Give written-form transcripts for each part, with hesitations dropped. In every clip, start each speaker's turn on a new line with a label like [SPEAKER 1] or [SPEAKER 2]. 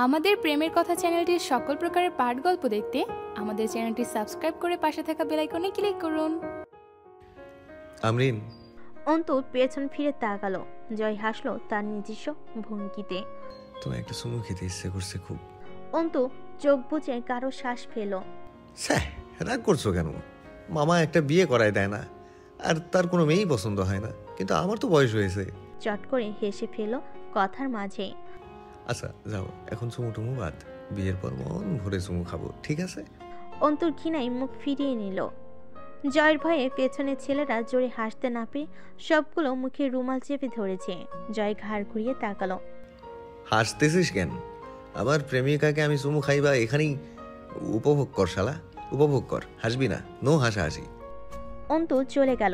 [SPEAKER 1] আমাদের প্রেমের কথা চ্যানেলটির সকল প্রকারের পাঠ গল্প দেখতে আমাদের চ্যানেলটি সাবস্ক্রাইব করে পাশে থাকা বেল আইকনে ক্লিক করুন।
[SPEAKER 2] আমরিন।
[SPEAKER 3] অন্তু পেছন ফিরে তাকালো। জয় হাসলো তার নিজস্ব ভঙ্গিতে।
[SPEAKER 2] তোমার একটা চুমু খেতে ইচ্ছে করছে খুব।
[SPEAKER 3] অন্তু চোখ বুজে কারো শ্বাস ফেলো।
[SPEAKER 2] রাগ করছো কেন? মামা একটা বিয়ে করায় দেয় না, আর তার কোনো মেয়েই পছন্দ হয় না, কিন্তু আমার তো বয়স হয়েছে।
[SPEAKER 3] চট করে হেসে ফেলো কথার মাঝে।
[SPEAKER 2] আচ্ছা যাও, এখন চুমু টুমু বাদ, বিয়ের পর মন ভরে চুমু খাবো, ঠিক আছে?
[SPEAKER 3] অন্তুর ঘৃণায় মুখ ফিরিয়ে নিল। জয়ের ভয়ে পেছনের ছেলেরা জোরে হাসতে না পেরে সবগুলো মুখে রুমাল চেপে ধরেছে। জয় ঘাড় ঘুরিয়ে তাকালো।
[SPEAKER 2] হাসতেছিস কেন? আমার প্রেমিকাকে আমি চুমু খাইবা এখানেই উপভোগ কর শালা, উপভোগ কর, হাসবি না, নো হাসাহাসি।
[SPEAKER 3] অন্তু চলে গেল।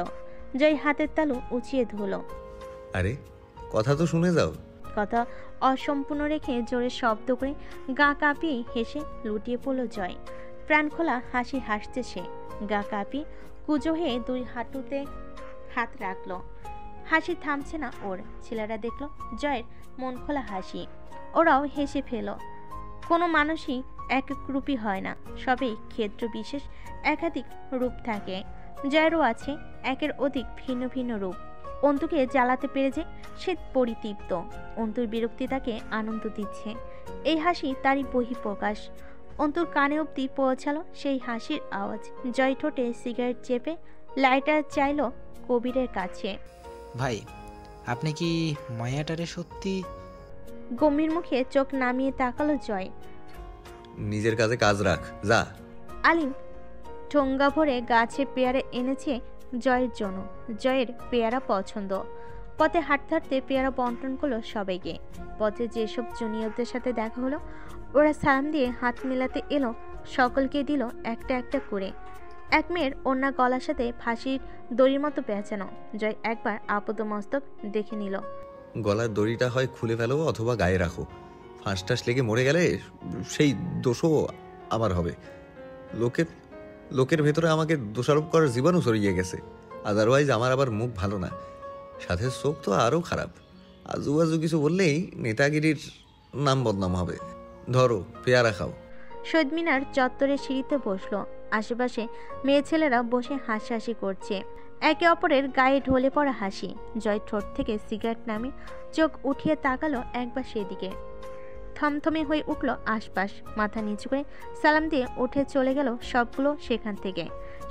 [SPEAKER 3] জয় হাতের তালু উঁচিয়ে ধরল।
[SPEAKER 2] আরে কথা তো শুনে যাও।
[SPEAKER 3] কথা অসম্পূর্ণ রেখে জোরে শব্দ করে গা কাঁপিয়ে হেসে লুটিয়ে পড়ল জয়। প্রাণ খোলা হাসি হাসছে সে। গা কাঁপিয়ে কুজো হয়ে দুই হাঁটুতে হাত রাখলো। হাসি থামছে না ওর। ছেলেরা দেখলো জয়ের মন খোলা হাসি, ওরাও হেসে ফেল। কোনো মানুষই এক রূপী হয় না, সবই ক্ষেত্র বিশেষ একাধিক রূপ থাকে। জয়েরও আছে একের অধিক ভিন্ন ভিন্ন রূপ। অন্তুকে জ্বালাতে পেরে যে সে পরিতৃপ্ত। অন্তুর বিরক্তি তাকে আনন্দ দিচ্ছে। এই হাসি তারই বহিঃপ্রকাশ। অন্তুর কানে অবধি পৌঁছালো সেই হাসির আওয়াজ। জয় ঠোঁটে সিগারেট চেপে লাইটার চাইল কবিরের কাছে।
[SPEAKER 4] ভাই, আপনি কি মায়াটারে সত্যি?
[SPEAKER 3] গম্ভীর মুখে চোখ নামিয়ে তাকালো জয়।
[SPEAKER 2] নিজের কাছে কাজ রাখ, যা।
[SPEAKER 3] আলিম ঠোঙ্গা ভরে গাছে পেয়ারা এনেছে জয়ের জন্য। জয়ের পেয়ারা পছন্দ। পথে হাঁটতে হাঁটতে পেয়ারা বন্টন করলো সবাইকে। পথে যেসব জুনিয়রদের সাথে দেখা হলো ওরা সালাম দিয়ে হাত মেলাতে এলো, সকলকে দিল একটা একটা করে। এক মেয়ের ওড়না গলার সাথে ফাঁসির দড়ির মতো পেঁচানো। জয় একবার আপাদমস্তক দেখে নিল।
[SPEAKER 2] গলার দড়িটা হয় খুলে ফেলো অথবা গায়ে রাখো, ফাঁস টাস লেগে মরে গেলে সেই দোষও আমার হবে। লোকের ভেতরে আমাকে দোষারোপ করার জীবাণু ছড়িয়ে গেছে। আদারওয়াইজ আমার আবার মুখ ভালো না, সাথে চোখ তো আরও খারাপ। আজু আজু কিছু বললেই নেতাগিরির নাম বদনাম হবে। ধরো পেয়ারা খাও।
[SPEAKER 3] শহীদ মিনার চত্বরে সিঁড়িতে বসলো। আশেপাশে মেয়ে ছেলেরা বসে হাসাহাসি করছে, একে অপরের গায়ে ঢলে পড়া হাসি। জয় ঠোঁট থেকে সিগারেট নামে চোখ উঠিয়ে তাকালো একবার সেদিকে। থমথমে হয়ে উঠল আশপাশ। মাথা নিচু করে সালাম দিয়ে উঠে চলে গেল সবগুলো সেখান থেকে।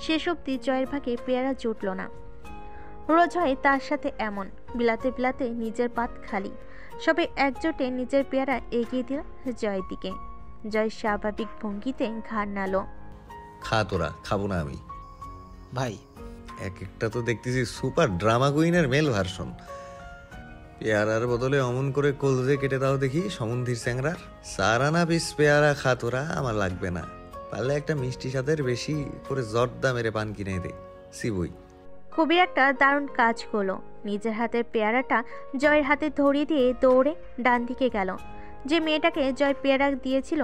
[SPEAKER 3] শেষ অবধি জয়ের ভাগে পেয়ারা জুটল না। রোজ হয় তার সাথে এমন, বিলাতে বিলাতে নিজের পাত খালি। সবে একজোটে নিজের পেয়ারা এগিয়ে দিল জয়ের দিকে। জয় স্বাভাবিক ভঙ্গিতে ঘাড় নাড়ল।
[SPEAKER 2] খা তোরা, খাবো না আমি।
[SPEAKER 4] ভাই,
[SPEAKER 2] এক একটা তো দেখতেছি সুপার ড্রামা কুইনের মেল ভার্সন। পেয়ারার বদলে অমন করে কলজে কেটে দাও দেখি সমুন্দির চ্যাংরার। সারানা পিস পেয়ারা খা তোরা, আমার লাগবে না। পারলে একটা মিষ্টি স্বাদের বেশি করে জর্দা মেরে পান কিনে দে, সিবই।
[SPEAKER 3] খুবই একটা দারুণ কাজ করলো। নিজের হাতের পেয়ারাটা জয়ের হাতে ধরিয়ে দিয়ে দৌড়ে ডান দিকে গেল। যে মেয়েটাকে জয় পেয়ারা দিয়েছিল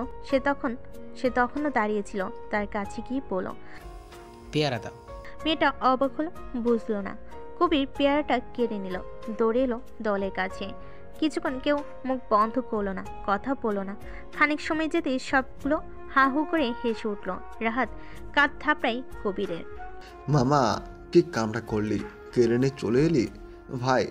[SPEAKER 3] সে তখনও দাঁড়িয়েছিল। তার কাছে গিয়ে বলল,
[SPEAKER 4] পেয়ারা দাও।
[SPEAKER 3] মেয়েটা অবাক হলো, বুঝলো না। কবির পেয়ারাটা কেড়ে নিল, দৌড়ে এলো দলের কাছে। কিছুক্ষণ কেউ মুখ বন্ধ করলো না, কথা বললো না। খানিক সময় যেতে সবগুলো হা হু করে হেসে উঠল। রাহাত কাঁধ থাপড়াই কবিরের।
[SPEAKER 5] মামা, কি কামটা করলি? কেড়ে নিয়ে চলে এলি? ভাই,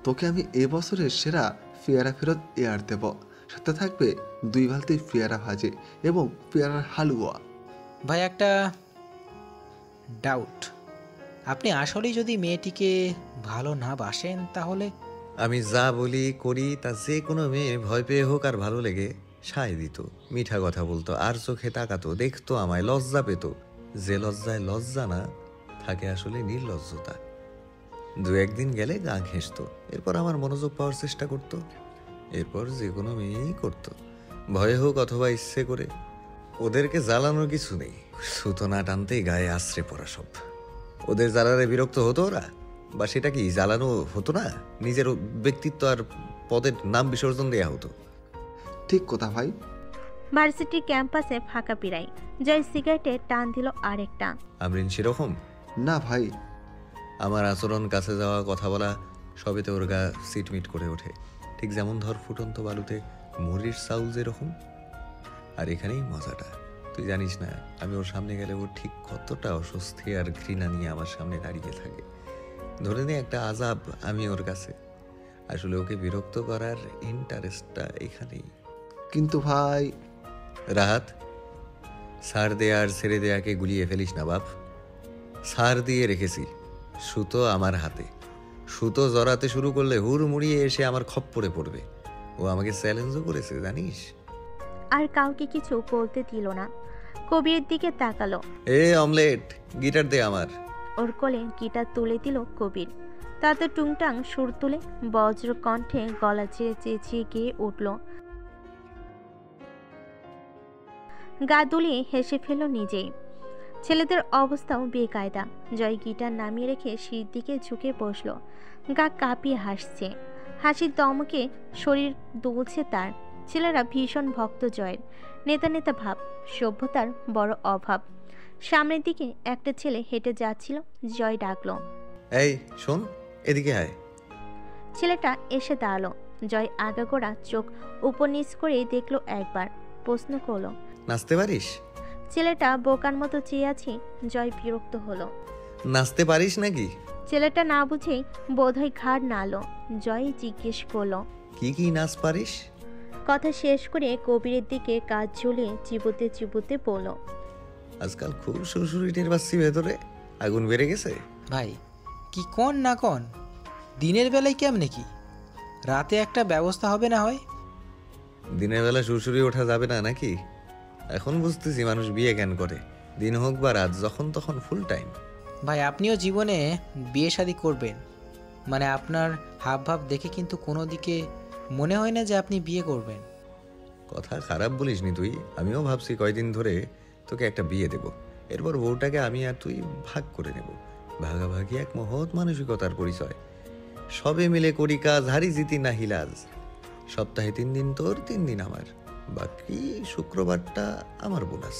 [SPEAKER 5] তোকে আমি এবছরের সেরা পেয়ারা ফেরত এয়ার দেব। সাথে থাকবে 2 বালতি পেয়ারা ভাজি এবং পেয়ারার হালুয়া।
[SPEAKER 4] ভাই, একটা ডাউট। আপনি আসলেই যদি মেয়েটিকে ভালো না বাসেন তাহলে?
[SPEAKER 2] আমি যা বলি করি তা যে কোনো মেয়ে ভয় পেয়ে হোক আর ভালো লেগে সায় দিত, মিঠা কথা বলতো, আর চোখে তাকাতো, দেখতো আমায়, লজ্জা পেত। যে লজ্জায় লজ্জা না থাকে আসলে নির্লজ্জতা। 2-1 দিন গেলে গা ঘেঁষত, এরপর আমার মনোযোগ পাওয়ার চেষ্টা করত। এরপর যে কোনো মেয়েই করতো, ভয়ে হোক অথবা ইচ্ছে করে। ওদেরকে জ্বালানোর কিছু নেই, সুতো না টানতেই গায়ে আশ্রে পড়া সব। ওদের জ্বালারে বিরক্ত হতো ওরা, বা সেটা কি জ্বালানো হতো না, নিজের ব্যক্তিত্ব আর পদের নাম বিসর্জন দেয়া হতো।
[SPEAKER 5] ঠিক কথা ভাই।
[SPEAKER 3] ভার্সিটি ক্যাম্পাসে ফাঁকা পিরাই। জয় সিগারেটে টান দিল আরেকটা।
[SPEAKER 2] আমরিন সেরকম
[SPEAKER 5] না ভাই।
[SPEAKER 2] আমার আচরণ, কাছে যাওয়া, কথা বলা সবেতে ওর গা সিটমিট করে ওঠে। ঠিক যেমন ধর ফুটন্ত বালুতে মুড়ির চাউল যেরকম। আর এখানেই মজাটা, তুই জানিস না আমি ওর সামনে গেলে ও ঠিক কতটা অস্বস্তি আর ঘৃণা নিয়ে আমার সামনে দাঁড়িয়ে থাকে। ধরে নে একটা আজাব আমি ওর কাছে। আসলে ওকে বিরক্ত করার ইন্টারেস্টটা এখানেই।
[SPEAKER 5] কিন্তু ভাই,
[SPEAKER 2] রাহাত, সার দেয়া আর ছেড়ে দেয়াকে গুলিয়ে ফেলিস না বাপ। সার দিয়ে রেখেছি, সুতো আমার হাতে। সুতো জড়াতে শুরু করলে হুড়মুড়িয়ে এসে আমার খপ্পরে পড়বে। ও আমাকে চ্যালেঞ্জও করেছে জানিস।
[SPEAKER 3] আর কাউকে কিছু বলতে দিল না। কবিরের দিকে তাকালো।
[SPEAKER 2] এ অমলেট, গিটার দে আমার।
[SPEAKER 3] ওর কোলে গিটার তুলে দিল কবির। তাতে টুংটাং সুর তুলে বজ্র কণ্ঠে গলা চেয়ে চেঁচিয়ে গিয়ে উঠল। গা দুলিয়ে হেসে ফেল নিজেই। ছেলেদের অবস্থাও বেকায়দা। জয় গিটার নামিয়ে রেখে সিঁড়ির দিকে ঝুঁকে বসল। গা কাঁপিয়ে হাসছে। হাসির দমকে শরীর দুলছে তার। ছেলেরা ভীষণ ভক্ত জয়ের। নেতা নেতা ভাব, সভ্যতার বড় অভাব। সামনের দিকে একটা ছেলে হেঁটে যাচ্ছিল। জয় ডাকলো,
[SPEAKER 2] এই শোন, এদিকে আয়।
[SPEAKER 3] ছেলেটা এসে দাঁড়ালো। জয় আগাগোড়া চোখ উপর নিচ করে দেখলো একবার। প্রশ্ন করলো,
[SPEAKER 2] নাচতে পারিস?
[SPEAKER 3] ছেলেটা বোকার মতো চেয়ে আছে। জয় বিরক্ত হলো।
[SPEAKER 2] নাচতে পারিস নাকি?
[SPEAKER 3] ছেলেটা না বুঝেই বোধহয় ঘাড় নাড়ল। জয় জিজ্ঞেস করলো,
[SPEAKER 2] কি কি নাচ পারিস?
[SPEAKER 3] কথা শেষ করে কবিরের দিকে কাজ ঝুলিয়ে চিবুতে চিবুতে বলল,
[SPEAKER 2] আজকাল খুব শ্বশুরি টের পাচ্ছি ভেতরে। আগুন বেড়ে গেছে।
[SPEAKER 4] ভাই কি কন না কন, দিনের বেলায় কেমনে কি, রাতে একটা ব্যবস্থা হবে না হয়?
[SPEAKER 2] দিনের বেলা শ্বশুরি ওঠা যাবে না নাকি? এখন বুঝতেছি মানুষ বিয়ে কেন করে। দিন হোক বা রাত, যখন তখন ফুল টাইম।
[SPEAKER 4] ভাই আপনিও জীবনে বিয়ে শাদী করবেন মানে আপনার হাব ভাব দেখে কিন্তু কোনো দিকে মনে হয় না যে আপনি বিয়ে করবেন।
[SPEAKER 2] কথা খারাপ বলিসনি তুই। আমিও ভাবছি কয়দিন ধরে তোকে একটা বিয়ে দেব, এরপর বউটাকে আমি আর তুই ভাগ করে নেব। ভাগাভাগি এক মহৎ মানসিকতার পরিচয়। সবে মিলে করি কাজ, হারি জিতি না হিলাজ। সপ্তাহে 3 দিন তোর, 3 দিন আমার, বাকি শুক্রবারটা আমার বোনাস।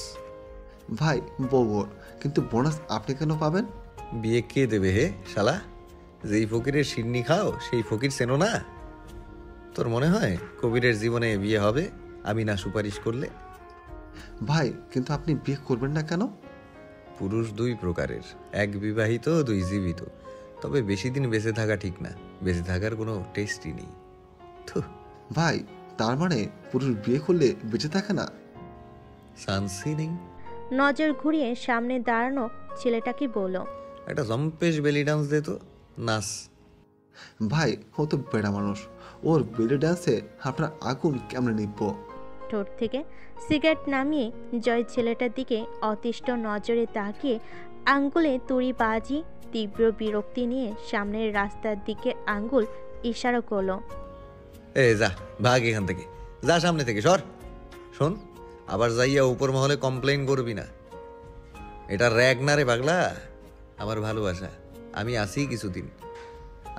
[SPEAKER 5] ভাই বউর, কিন্তু বোনাস আপনি কেন পাবেন?
[SPEAKER 2] বিয়ে কে দেবে হে শালা? যেই ফকিরের সিন্নি খাও সেই ফকির চেনো না? তোর মনে হয় কবিরের জীবনে বিয়ে হবে আমি না সুপারিশ করলে?
[SPEAKER 5] ভাই কিন্তু আপনি বিয়ে করবেন না কেন?
[SPEAKER 2] পুরুষ 2 প্রকারের, এক বিবাহিত, 2 জীবিত। তবে বেশি দিন বেঁচে থাকা ঠিক না, বেঁচে থাকার কোনো টেস্টই নেই। থুহ।
[SPEAKER 5] ভাই তার মানে পুরুষ বিয়ে করলে বেঁচে থাকে না?
[SPEAKER 2] সানসি নেই।
[SPEAKER 3] নজর ঘুরিয়ে সামনে দাঁড়ানো ছেলেটাকে বলল,
[SPEAKER 2] একটা জম্পেশ বেলি ডান্স দে তো, নাচ।
[SPEAKER 5] ভাই ও তো বেড়া মানুষ, ওর বেলি ডান্সে আপনার আগুন কেমনে নিব?
[SPEAKER 3] ঠোঁট থেকে সিগারেট নামিয়ে জয় ছেলেটার দিকে অতিষ্ঠ নজরে তাকিয়ে আঙ্গুলে তুড়ি বাজি তীব্র বিরক্তি নিয়ে সামনের রাস্তার দিকে আঙ্গুল ইশারা করলো।
[SPEAKER 2] এ যা, ভাগ এখান থেকে, যা সামনে থেকে সর। শোন, আবার যাইয়া উপর মহলে কমপ্লেইন করবি না। এটা র্যাগ না রে পাগলা, আমার ভালোবাসা। আমি আসি কিছুদিন,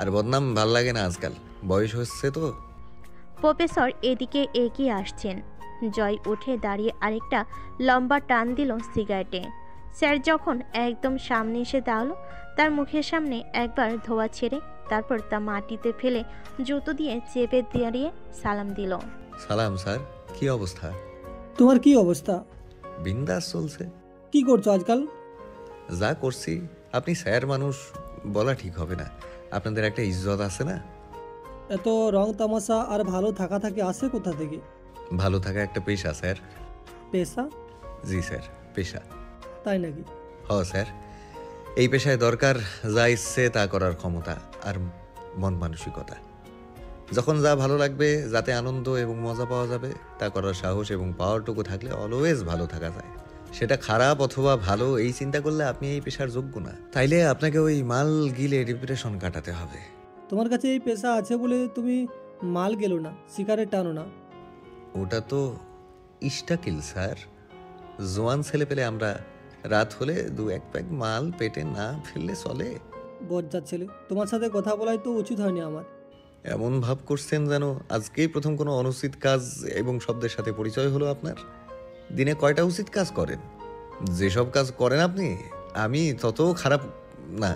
[SPEAKER 2] আর বদনাম ভাল লাগে না আজকাল, বয়স হচ্ছে তো।
[SPEAKER 3] প্রফেসর এদিকে এগিয়ে আসছেন। জয় উঠে দাঁড়িয়ে আরেকটা লম্বা টান দিল সিগারেটে। স্যার যখন একদম সামনে এসে দাঁড়ালো, তার মুখের সামনে একবার ধোয়া ছেড়ে তারপর তা মাটিতে ফেলে জুতো দিয়ে চেপে দাঁড়িয়ে সালাম দিল।
[SPEAKER 2] সালাম স্যার, কি অবস্থা?
[SPEAKER 6] তোমার কি অবস্থা?
[SPEAKER 2] বিন্দাস চলছে।
[SPEAKER 6] কি করছো আজকাল?
[SPEAKER 2] যা করছি। আপনি স্যার মানুষ বলা ঠিক হবে না, আপনাদের একটা ইজ্জত আছে না?
[SPEAKER 6] এত রং তামাশা আর ভালো থাকা থাকে আসে কোথা থেকে?
[SPEAKER 2] ভালো থাকা একটা পেশা স্যার।
[SPEAKER 6] পেশা?
[SPEAKER 2] জি স্যার, পেশা।
[SPEAKER 6] তাই নাকি?
[SPEAKER 2] হ স্যার, এই পেশায় দরকার যা ইচ্ছে তা করার ক্ষমতা আর মন মানসিকতা। যখন যা ভালো লাগবে, যাতে আনন্দ এবং মজা পাওয়া যাবে, তা করার সাহস এবং পাওয়ারটুকু থাকলে অলওয়েজ ভালো থাকা যায়। সেটা খারাপ অথবা ভালো এই চিন্তা করলে আপনি এই পেশার যোগ্য না। তাইলে আপনাকে ওই মাল গিলে ডিপ্রেশন কাটাতে হবে।
[SPEAKER 6] তোমার কাছে এই পেশা আছে বলে তুমি মাল গেলো না, সিগারেট টানো না।
[SPEAKER 2] ওটা তো ইস্টাকিল স্যার। জোয়ান ছেলে পেলে আমরা রাত হলে 2-1 প্যাক মাল পেটে না ফেললে চলে।
[SPEAKER 6] বজ্জাত ছেলে, তোমার সাথে কথা বলাই তো উচিত হয়নি আমার।
[SPEAKER 2] এমন ভাব করছেন যেন আজকেই প্রথম কোনো অনুচিত কাজ এবং শব্দের সাথে পরিচয় হলো আপনার। দিনে কয়টা উচিত কাজ করেন? যেসব কাজ করেন আপনি, আমি তত খারাপ না।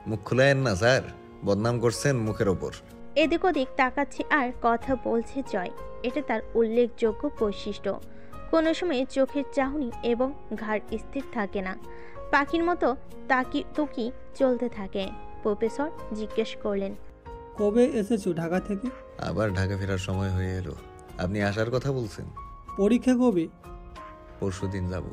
[SPEAKER 2] মুখ খুলায়েন না স্যার, বদনাম করছেন মুখের ওপর।
[SPEAKER 3] এদিক ওদিক তাকাচ্ছে আর কথা বলছে জয়। এটা তার উল্লেখযোগ্য বৈশিষ্ট্য। কোনো সময় চোখের চাহনি এবং ঘাড় স্থির থাকে না, পাখির মতো তুকি চলতে থাকে। প্রফেসর জিজ্ঞেস করলেন,
[SPEAKER 6] কবে এসেছো ঢাকা থেকে?
[SPEAKER 2] আবার ঢাকা ফেরার সময় হয়ে এলো। আপনি আসার কথা বলছেন?
[SPEAKER 6] পরীক্ষা কবে?
[SPEAKER 2] পরশুদিন যাব।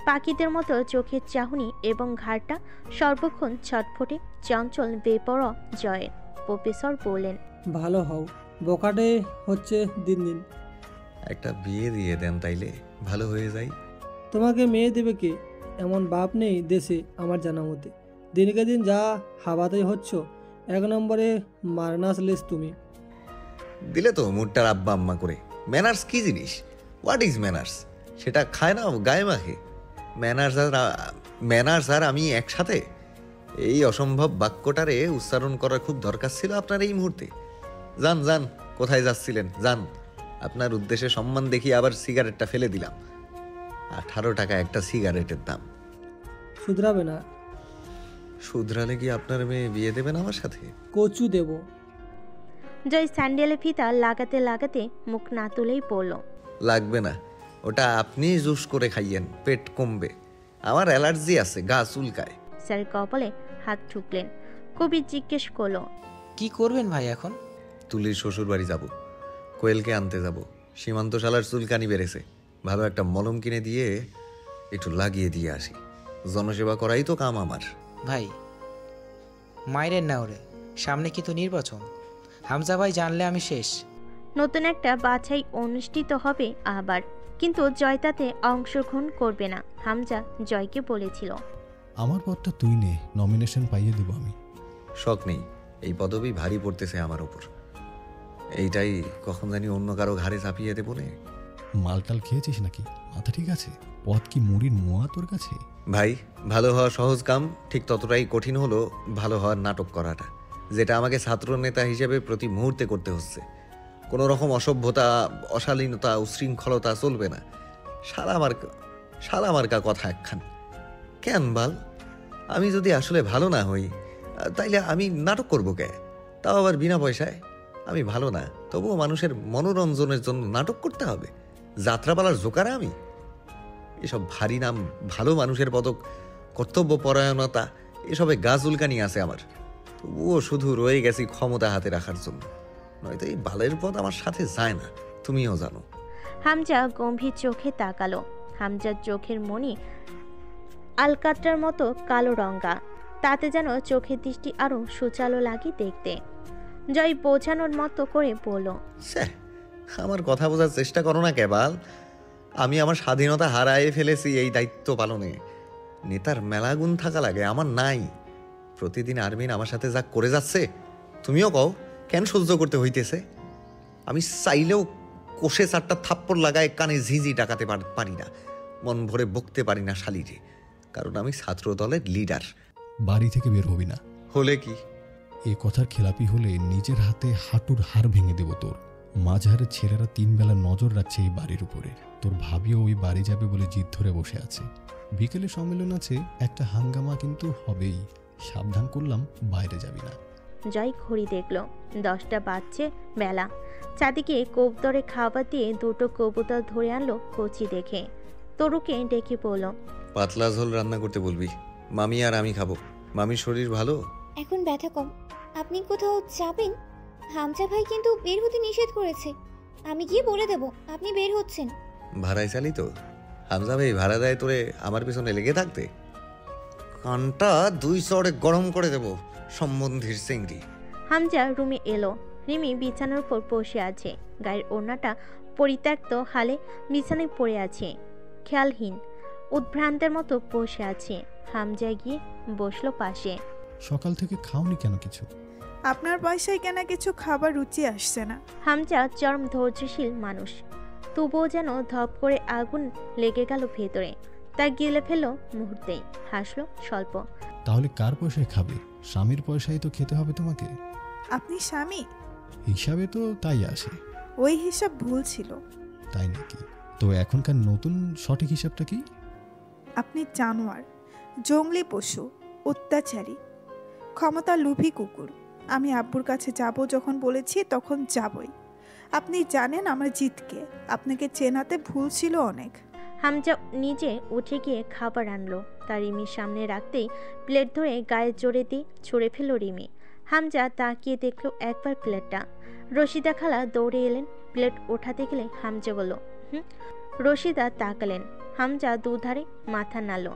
[SPEAKER 3] পাখিদের মতো চোখের চাহনি এবং ঘাড়টা সর্বক্ষণ ছটফটে চঞ্চল বেপরোয়া জয়ের। প্রফেসর বললেন,
[SPEAKER 6] ভালো হও, বকাটে হচ্ছে দিন দিন।
[SPEAKER 2] একটা বিয়ে দিয়ে দেন তাইলে ভালো হয়ে যাই।
[SPEAKER 6] তোমাকে মেয়ে দেবে কে? এমন বাপ নেই দেশে আমার জানা মতে। দিনকে দিন যা হাবাতে হচ্ছ, 1 নম্বরে মারনাসলেস তুমি।
[SPEAKER 2] দিলে তো মুডটার আব্বা আম্মা করে। ম্যানার্স কি জিনিস? What is manners? সেটা খায় না গায়ে মাখে। ম্যানার্স আর আমি একসাথে? এই অসম্ভব বাক্যটারে উচ্চারণ করার খুব দরকার ছিল আপনার এই মুহূর্তে। যান যান, কোথায় যাচ্ছিলেন যান। আপনার উদ্দেশ্যে সম্মান দেখিয়ে আবার সিগারেটটা ফেলে দিলাম। 18 টাকা একটা সিগারেটের দাম।
[SPEAKER 6] শুধরাবে না?
[SPEAKER 2] শুধরালে কি আপনার মেয়ে বিয়ে দেবেন আমার সাথে?
[SPEAKER 6] কচু দেব।
[SPEAKER 3] জয় স্যান্ডেলে ফিতা লাগাতে লাগাতে মুখ না তুলেই পড়ল,
[SPEAKER 2] লাগবে না, ওটা আপনি জুস করে খাইয়েন, পেট কমবে। আমার অ্যালার্জি আছে, গা চুলকায়।
[SPEAKER 3] স্যার কপালে হাত ঠুকলেন। কবির জিজ্ঞেস করলো,
[SPEAKER 4] কি করবেন ভাই এখন?
[SPEAKER 2] তুলির শ্বশুর বাড়ি যাব, কোয়েলকে আনতে যাব। সীমান্ত শালার চুলকানি বেড়েছে, ভালো একটা মলম কিনে দিয়ে একটু লাগিয়ে দিয়ে আসি। জনসেবা করাই তো কাম আমার।
[SPEAKER 4] ভাই মায়ের না ওরে, সামনে কিন্তু নির্বাচন। হামজা ভাই জানলে আমি শেষ।
[SPEAKER 3] নতুন একটা বাছাই অনুষ্ঠিত হবে আবার, কিন্তু জয় তাতে অংশগ্রহণ করবে না। হামজা জয়কে বলেছিল,
[SPEAKER 7] আমার পদটা তুই নে, নমিনেশন পাইয়ে দেব আমি।
[SPEAKER 2] শখ নেই, এই পদবি ভারী পড়তেছে আমার ওপর। এইটাই কখন জানি অন্য কারো ঘাড়ে চাপিয়ে দেবো নে।
[SPEAKER 7] মালটাল খেয়েছিস নাকি? মাথা ঠিক আছে? পদ কি মুড়ির মোয়া তোর কাছে?
[SPEAKER 2] ভাই, ভালো হওয়া সহজ কাম, ঠিক ততটাই কঠিন হলো ভালো হওয়ার নাটক করাটা, যেটা আমাকে ছাত্র নেতা হিসেবে প্রতি মুহূর্তে করতে হচ্ছে। কোনো রকম অসভ্যতা, অশালীনতা, উশৃঙ্খলতা চলবে না। শালা মার্কা কথা একখান। কেন বাল? আমি যদি আসলে ভালো না হই তাইলে আমি নাটক করব কে? তাও আবার বিনা পয়সায়। আমি ভালো না, তবুও মানুষের মনোরঞ্জনের জন্য নাটক করতে হবে? যাত্রাপালার জোকারা আমি? এসব ভারী নাম, ভালো মানুষের পদক, কর্তব্যপরায়ণতা, এসবে গা চুলকানি আছে আমার। তবুও শুধু রয়ে গেছি ক্ষমতা হাতে রাখার জন্য, নয়তো এই বালের পদ আমার সাথে যায় না, তুমিও জানো।
[SPEAKER 3] হামজা গম্ভীর চোখে তাকালো। হামজার চোখের মণি আলকাট্রার মতো কালো রঙা, তাতে যেন চোখের দৃষ্টি আরো সুচালো লাগে দেখতে। জয় বোঝানোর মতো করে বলল,
[SPEAKER 2] স্যার, আমার কথা বোঝার চেষ্টা করো না কেবল। আমি আমার স্বাধীনতা হারায়ে ফেলেছি এই দায়িত্ব পালনে। নেতার মেলা গুণ থাকা লাগে, আমার নাই। প্রতিদিন আর্মিন আমার সাথে যা করে যাচ্ছে, তুমিও কও কেন সহ্য করতে হইতেছে? আমি চাইলেও কোষে 4টা থাপ্পড় লাগায় কানে ঝিঝি ডাকাতে পারি না, মন ভরে বকতে পারি না শালিরে, কারণ আমি ছাত্র দলের লিডার।
[SPEAKER 7] বাড়ি থেকে বের হবি না।
[SPEAKER 2] হলে কি?
[SPEAKER 7] এ কথার খেলাপি হলে নিজের হাতে হাঁটুর হাড় ভেঙে দেব তোর। মাঝহারের ছেলেরা 3 বেলা নজর রাখছে এই বাড়ির উপরে। তোর ভাবিও ওই বাড়ি যাবে বলে জিদ ধরে বসে আছে। বিকেলে সম্মেলন আছে, একটা হাঙ্গামা কিন্তু হবেই। সাবধান করলাম, বাইরে যাবি না।
[SPEAKER 3] জয় ঘড়ি দেখল, 10টা বাজছে বেলা। চাঁদিকে কবুতরে খাবার দিয়ে 2টো কবুতর ধরে আনলো কচি দেখে। তরুকে ডেকে বলল,
[SPEAKER 2] পাতলা ঝোল রান্না করতে বলবি, মামি আর আমি খাবো। মামির শরীর ভালো?
[SPEAKER 8] এখন ব্যথা কম। আপনি কোথাও যাবেন? হামজা ভাই কিন্তু বের হতে নিষেধ করেছে। আমি গিয়ে বলে দেব আপনি বের হচ্ছেন।
[SPEAKER 2] ভাড়ায় চালি তো? হামজা ভাই ভাড়া দেয় তোরে আমার পেছনে লেগে থাকতে? কানটা 2 চড়ে গরম করে দেব সম্বন্ধীর চিংড়ি।
[SPEAKER 3] হামজা রুমে এলো। রিমি বিছানার উপর বসে আছে, গায়ের ওড়নাটা পরিত্যক্ত হালে বিছানায় পড়ে আছে, খেয়ালহীন উদ্ভ্রান্তের মতো বসে আছে। হামজা গিয়ে বসলো পাশে।
[SPEAKER 7] সকাল থেকে খাওনি কেন কিছু?
[SPEAKER 9] আপনার পয়সায় কেনা কিছু খাবার রুচি আসছে না।
[SPEAKER 3] হামজা চরম ধৈর্যশীল মানুষ, তবুও যেন ধপ করে আগুন লেগে গেল ভেতরে। তা গিলে ফেললো মুহূর্তেই, হাসলো স্বল্প।
[SPEAKER 7] তাহলে কার পয়সায় খাবে? স্বামীর পয়সায় তো খেতে হবে তোমাকে।
[SPEAKER 9] আপনি স্বামী?
[SPEAKER 7] হিসাবে তো তাই আসে।
[SPEAKER 9] ওই হিসাব ভুল ছিল।
[SPEAKER 7] তাই নাকি? তো এখনকার নতুন সঠিক হিসাবটা কি?
[SPEAKER 9] আপনি জানোয়ার, জঙ্গলি পশু, অত্যাচারী, ক্ষমতা লোভী কুকুর। আমি আব্বুর কাছে যাব যখন বলেছি তখন যাবই। আপনি জানেন আমার জিতকে, আপনাকে চেনাতে ভুল ছিল অনেক।
[SPEAKER 3] হামজা নিজে উঠে গিয়ে খাবার আনলো, তার রিমির সামনে রাখতেই প্লেট ধরে গায়ে জোরে দিয়ে ছুঁড়ে ফেলল রিমি। হামজা তাকিয়ে দেখলো একবার প্লেটটা। রশিদা খালা দৌড়ে এলেন, প্লেট ওঠাতে গেলে হামজা বলল হুম। রশিদা তাকালেন, হামজা দুধারে মাথা নাড়ল।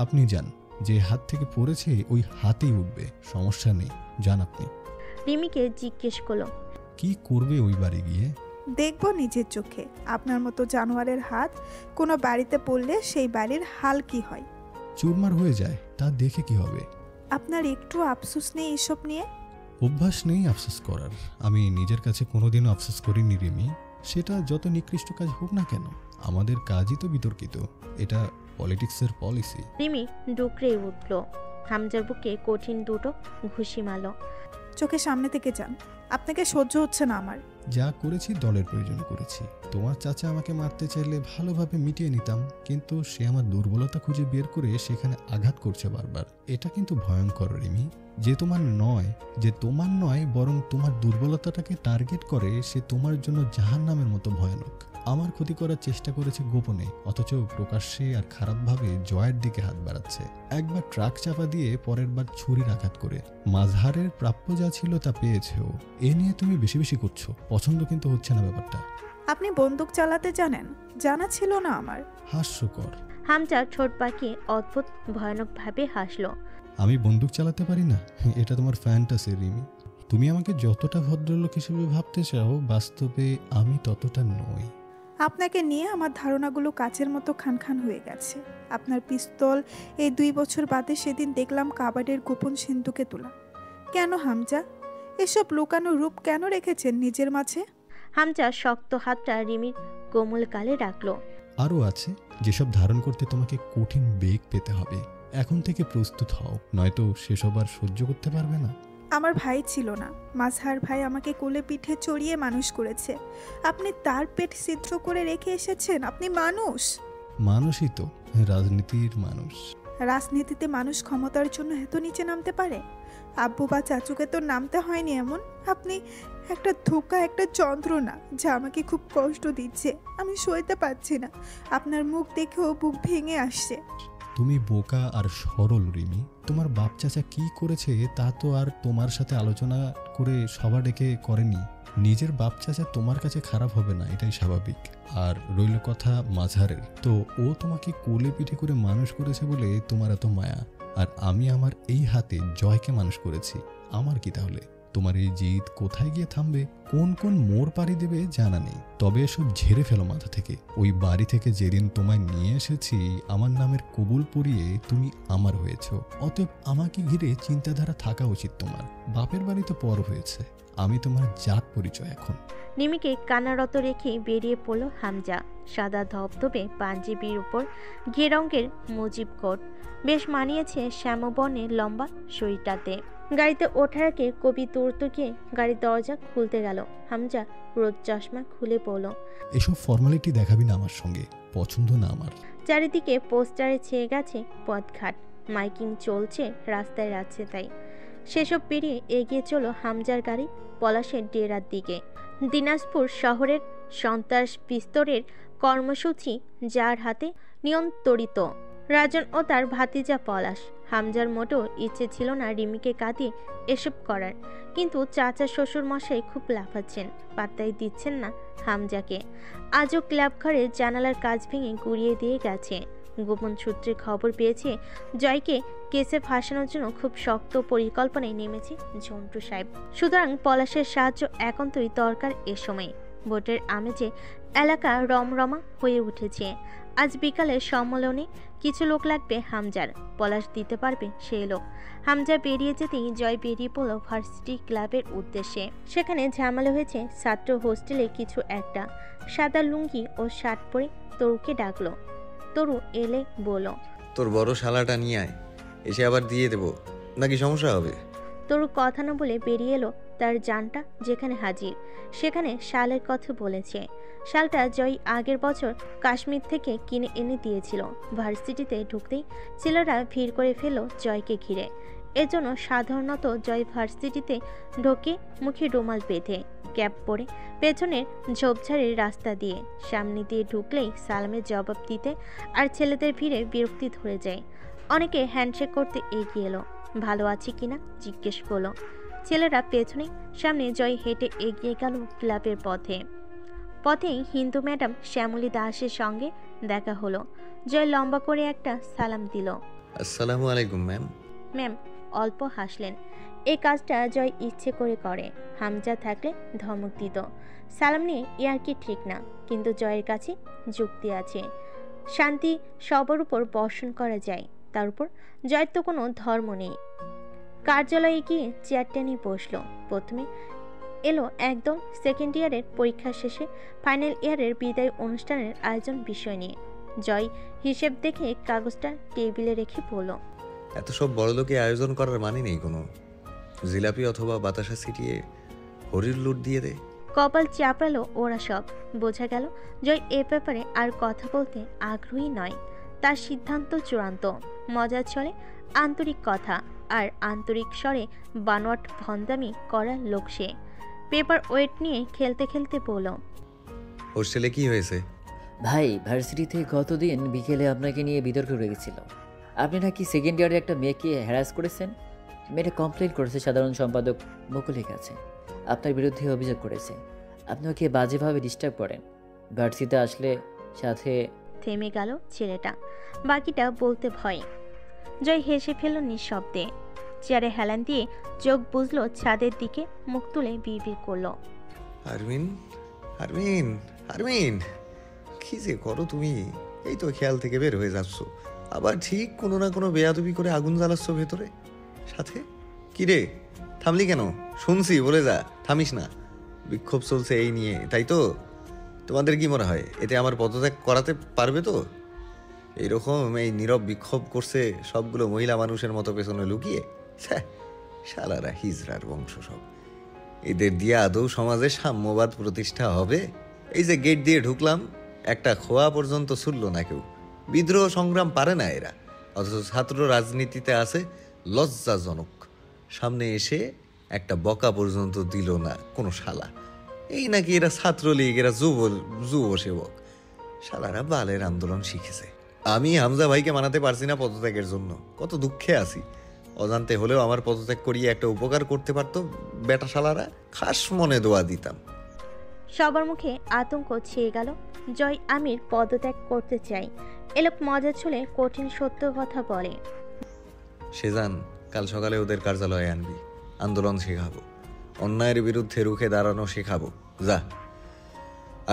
[SPEAKER 7] আপনি যান, যে হাত থেকে পড়েছে ওই হাতেই উঠবে, সমস্যা নেই, যান আপনি।
[SPEAKER 3] রিমিকে জিজ্ঞেস করলো
[SPEAKER 7] কি করবে ওই বাড়ি গিয়ে?
[SPEAKER 9] দেখব নিজের চোখে আপনার মতো জানোয়ারের হাত কোনো বাড়িতে পড়লে সেই বাড়ির হাল কি হয়।
[SPEAKER 7] চুরমার হয়ে যায়, তা দেখে কি হবে?
[SPEAKER 9] আপনার একটু আফসোস নেই এসব নিয়ে?
[SPEAKER 7] অভ্যাস নেই আফসোস করার। আমি নিজের কাছে কোনোদিনও আফসোস করিনি রিমি, সেটা যত নিকৃষ্ট কাজ হোক না কেন। আমাদের কাজই তো বিতর্কিত, এটা পলিটিক্সের পলিসি।
[SPEAKER 3] রিমি ডুকরে উঠল, হামজার বুকে কঠিন দুটো ঘুষি মারল।
[SPEAKER 9] চোখের সামনে থেকে যান, আপনাকে সহ্য হচ্ছে না আমার।
[SPEAKER 7] যা করেছি দলের প্রয়োজনে করেছি। তোমার চাচা আমাকে মারতে চাইলে ভালোভাবে মিটিয়ে নিতাম, কিন্তু সে আমার দুর্বলতা খুঁজে বের করে সেখানে আঘাত করছে বারবার। এটা কিন্তু ভয়ঙ্কর রিমি। যে তোমার নয় বরং তোমার দুর্বলতাটাকে টার্গেট করে, সে তোমার জন্য জাহান্নামের মতো ভয়ানক। আমার ক্ষতি করার চেষ্টা করেছে গোপনে, অথচ প্রকাশ্যে আর খারাপভাবে জয়ের দিকে হাত বাড়াচ্ছে। একবার ট্রাক চাপা দিয়ে পরের বার ছুরির আঘাত করে। মাঝহারের প্রাপ্য যা ছিল তা পেয়েছে ও। এ নিয়ে তুমি বেশি বেশি করছো, পছন্দ কিন্তু হচ্ছে না ব্যাপারটা।
[SPEAKER 9] আপনি বন্দুক চালাতে জানেন? জানা ছিল না আমার।
[SPEAKER 7] হাস্যকর।
[SPEAKER 3] হামজা ঠোঁট পাকিয়ে অদ্ভুত ভয়ানক ভাবে হাসলো।
[SPEAKER 7] আমি বন্দুক চালাতে পারি না, এটা তোমার ফ্যান্টাসি রিমি। তুমি আমাকে যতটা ভদ্রলোক হিসেবে ভাবতে চাও, বাস্তবে আমি ততটা নই।
[SPEAKER 9] আপনাকে নিয়ে আমার ধারণাগুলো কাচের মতো খান খান হয়ে গেছে। আপনার পিস্তল এই 2 বছর বাদে সেদিন দেখলাম কাবাডের গোপন সিন্ধুকে তোলা। কেন হামজা এসব লুকানো রূপ কেন রেখেছেন নিজের মাঝে?
[SPEAKER 3] হামজা শক্ত হাতটা রিমির কোমল গালে রাখলো।
[SPEAKER 7] আরও আছে, যেসব ধারণ করতে তোমাকে কঠিন বেগ পেতে হবে। এখন থেকে প্রস্তুত হও, নয়তো সেসব আর সহ্য করতে পারবে না।
[SPEAKER 9] আমার ভাই ছিল না, মাঝহার ভাই আমাকে কোলে পিঠে চড়িয়ে মানুষ করেছে। আপনি তার পেট ছিদ্র করে রেখে এসেছেন। আপনি মানুষ?
[SPEAKER 7] মানুষই তো, রাজনীতির মানুষ।
[SPEAKER 9] রাজনীতিতে মানুষ ক্ষমতার জন্য এত নিচে নামতে পারে? আব্বু বা চাচুকে তো নামতে হয়নি এমন। আপনি একটা ধোঁকা, একটা যন্ত্রণা যা আমাকে খুব কষ্ট দিচ্ছে। আমি সইতে পারছি না। আপনার মুখ দেখেও বুক ভেঙে আসছে।
[SPEAKER 7] তুমি বোকা আর সরল রিমি। তোমার বাপ চাচা কি করেছে তা তো আর তোমার সাথে আলোচনা করে সভা ডেকে করেনি। নিজের বাপ চাচা তোমার কাছে খারাপ হবে না, এটাই স্বাভাবিক। আর রইল কথা মাঝহারের, তো ও তোমাকে কোলে পিঠে করে মানুষ করেছে বলে তোমার এত মায়া। আর আমি আমার এই হাতে জয়কে মানুষ করেছি। আমার কি তাহলে? তোমার এই জিদ কোথায় গিয়ে থামবে, কোন কোন মোড় পাড়ি দেবে জানা নেই। তবে এসব ঝেড়ে ফেলো মাথা থেকে। ওই বাড়ি থেকে যেদিন তোমায় নিয়ে এসেছি, আমার নামের কবুল পরিয়ে তুমি আমার হয়েছ। অতএব আমাকে ঘিরে চিন্তাধারা থাকা উচিত তোমার। বাপের বাড়িতে পর হয়েছে, আমি তোমার জাত পরিচয় এখন।
[SPEAKER 3] নিমিকে কান্নারত রেখে বেরিয়ে পড়ল হামজা। সাদা ধবধবে পাঞ্জাবির উপর ঘে রঙের মুজিব কোট বেশ মানিয়েছে শ্যামবর্ণের লম্বা শরীরটাতে। গাড়িতে ওঠার আগে কবি তুর্তুকে গাড়ির দরজা খুলতে গেল। হামজা রোদ চশমা খুলে পড়ল।
[SPEAKER 7] এসব ফর্মালিটি দেখাবি না আমার সঙ্গে, পছন্দ না আমার।
[SPEAKER 3] চারিদিকে পোস্টারে ছেয়ে গেছে পথঘাট, মাইকিং চলছে রাস্তায় রাখছে, তাই সেসব পেরিয়ে এগিয়ে চলো হামজার গাড়ি পলাশের ডেরার দিকে। দিনাজপুর শহরের সন্ত্রাস বিস্তরের কর্মসূচি যার হাতে নিয়ন্ত্রিত। রাজন ও তার ভাতিজা পলাশ। হামজার মোটেও ইচ্ছে ছিল না রিমিকে কাঁদিয়ে এসব করার, কিন্তু চাচা শ্বশুর মশাই খুব লাফাচ্ছেন, পাত্তাই দিচ্ছেন না হামজাকে। আজও ক্লাব ঘরের জানালার কাজ ভেঙে গুড়িয়ে দিয়ে গেছে। গোপন সূত্রে খবর পেয়েছে জয়কে কেসে ফাঁসানোর জন্য খুব শক্ত পরিকল্পনায় নেমেছে ঝন্টু সাহেব। সুতরাং পলাশের সাহায্য একান্তই দরকার এ সময়। ভোটের আমেজে এলাকা রমরমা হয়ে উঠেছে। আজ বিকালে সম্মেলনে কিছু লোক লাগবে হামজার, পলাশ দিতে পারবে সেই লোক। হামজা বেরিয়ে যেতেই জয় বেরিয়ে পড়ল ভার্সিটি ক্লাবের উদ্দেশ্যে। সেখানে ঝামেলা হয়েছে ছাত্র হোস্টেলে কিছু একটা। সাদা লুঙ্গি ও শার্ট পরে তরুকে ডাকলো। তরু এলে বলো,
[SPEAKER 2] তোর বড় শালাটা নিয়ে আয়, এসে আবার দিয়ে দেবো, নাকি সমস্যা হবে?
[SPEAKER 3] তরু কথা না বলে বেরিয়ে এলো। তার জানটা যেখানে হাজির সেখানে শালের কথা বলেছে। শালটা জয় আগের বছর কাশ্মীর থেকে কিনে এনে দিয়েছিল। ভার্সিটিতে ঢুকতেই ছেলেরা ভিড় করে ফেলল জয়কে ঘিরে। এজন্য সাধারণত জয় ভার্সিটিতে ঢোকে মুখে রুমাল বেঁধে, ক্যাপ পরে, পেছনের ঝোপঝাড়ের রাস্তা দিয়ে সামনে দিয়ে ঢুকলেই সালামের জবাব দিতে আর ছেলেদের ভিড়ে বিরক্তি ধরে যায়। অনেকে হ্যান্ডশেক করতে এগিয়ে এলো, ভালো আছে কিনা জিজ্ঞেস করলো। ছেলেরা পেছনে, সামনে জয় হেঁটে এগিয়ে গেল ক্লাবের পথেই হিন্দু ম্যাডাম শ্যামলী দাসের সঙ্গে দেখা হলো। জয় লম্বা করে একটা সালাম দিল।
[SPEAKER 2] আসসালামু আলাইকুম ম্যাম।
[SPEAKER 3] ম্যাম অল্প হাসলেন। এই কাজটা জয় ইচ্ছে করে, হামজা থাকলে ধমক দিত। সালাম নিয়ে ইয়ার্কি ঠিক না, কিন্তু জয়ের কাছে যুক্তি আছে। শান্তি সবার উপর বর্ষণ করা যায়, তার উপর জয়ের তো কোনো ধর্ম নেই। কার্যালয়ে গিয়ে চেয়ারটা নিয়ে বসলো। প্রথমে এলো একদম সেকেন্ড ইয়ারের পরীক্ষা শেষে ফাইনাল ইয়ারের বিদায় অনুষ্ঠানের আয়োজন বিষয় নিয়ে। জয় হিসেব দেখে কাগজটা টেবিলে রেখে বলল,
[SPEAKER 2] এত সব বড়লোকে আয়োজন করার মানে নেই কোনো। জিলাপি অথবা বাতাসা ছিটিয়ে হরির লুট দিয়ে দে।
[SPEAKER 3] কপাল চাপড়ালো ওরা সব। বোঝা গেল জয় এ ব্যাপারে আর কথা বলতে আগ্রহী নয়। তার সিদ্ধান্ত চূড়ান্ত। মজার ছলে আন্তরিক কথা আর আন্তরিক স্বরে বানোয়াট ভন্দামি করার লোক সে। পেপার ওয়েট নিয়ে খেলতে খেলতে বলল,
[SPEAKER 2] হোস্টেলে কি হয়েছে?
[SPEAKER 10] ভাই, ভার্সিটিতে গতদিন বিকেলে আপনাকে নিয়ে বিতর্ক রেখেছিল। আপনি নাকি সেকেন্ড ইয়ারে একটা মেয়েকে হ্যারাস করেছেন। মেয়েটা কমপ্লেন করেছে সাধারণ সম্পাদক মুকুলের কাছে। আপনার বিরুদ্ধে অভিযোগ করেছে আপনি ওকে বাজেভাবে ডিস্টার্ব করেন। ভার্সিটিতে আসলে সাথে।
[SPEAKER 3] থেমে গেল ছেলেটা, বাকিটা বলতে ভয়। জয় হেসে ফেলল নিঃশব্দে। চেয়ারে হেলান দিয়ে চোখ বুঝলো ছাদের দিকে, মুখ তুলে বিড়বিড় করলো,
[SPEAKER 2] আরমিন, আরমিন, আরমিন, কি যে করো তুমি? এই তো খেয়াল থেকে বের হয়ে যাচ্ছ, আবার ঠিক কোনো না কোনো বেয়াদবি করে আগুন জ্বালাচ্ছ ভেতরে। সাথে কি রে, থামলি কেন? শুনছি, বলে যা, থামিস না। বিক্ষোভ চলছে এই নিয়ে, তাই তো? তোমাদের কি মনে হয় এতে আমার পদত্যাগ করাতে পারবে তো? এইরকম এই নীরব বিক্ষোভ করছে সবগুলো মহিলা মানুষের মতো পেছনে লুকিয়ে। শালারা হিজড়ার বংশ সব। এদের দিয়ে আদৌ সমাজে সাম্যবাদ প্রতিষ্ঠা হবে? এই যে গেট দিয়ে ঢুকলাম, একটা খোয়া পর্যন্ত ছুটল না কেউ। বিদ্রোহ সংগ্রাম পারে না এরা, অথচ ছাত্র রাজনীতিতে আছে লজ্জাজনক। সামনে এসে একটা বকা পর্যন্ত দিল না কোনো শালা। এই নাকি এরা ছাত্রলীগ, এরা যুব সেবক। শালারা বালের আন্দোলন শিখেছে। আমি হামজা ভাইকে মানাতে পারছি না পদত্যাগের জন্য, কত দুঃখে আছি। অজান্তে হলেও আমার পদত্যাগ করিয়ে একটা উপকার করতে পারতো বেটা শালারা, খাস মনে দোয়া দিতাম।
[SPEAKER 3] সবার মুখে আতঙ্ক ছেয়ে গেল। জয় আমির পদত্যাগ করতে চাই, এলোক মজা ছুলে কঠিন সত্য কথা বলে।
[SPEAKER 2] সেজান, কাল সকালে ওদের কার্যালয়ে আনবি, আন্দোলন শেখাবো, অন্যায়ের বিরুদ্ধে রুখে দাঁড়ানো শেখাবো। যা,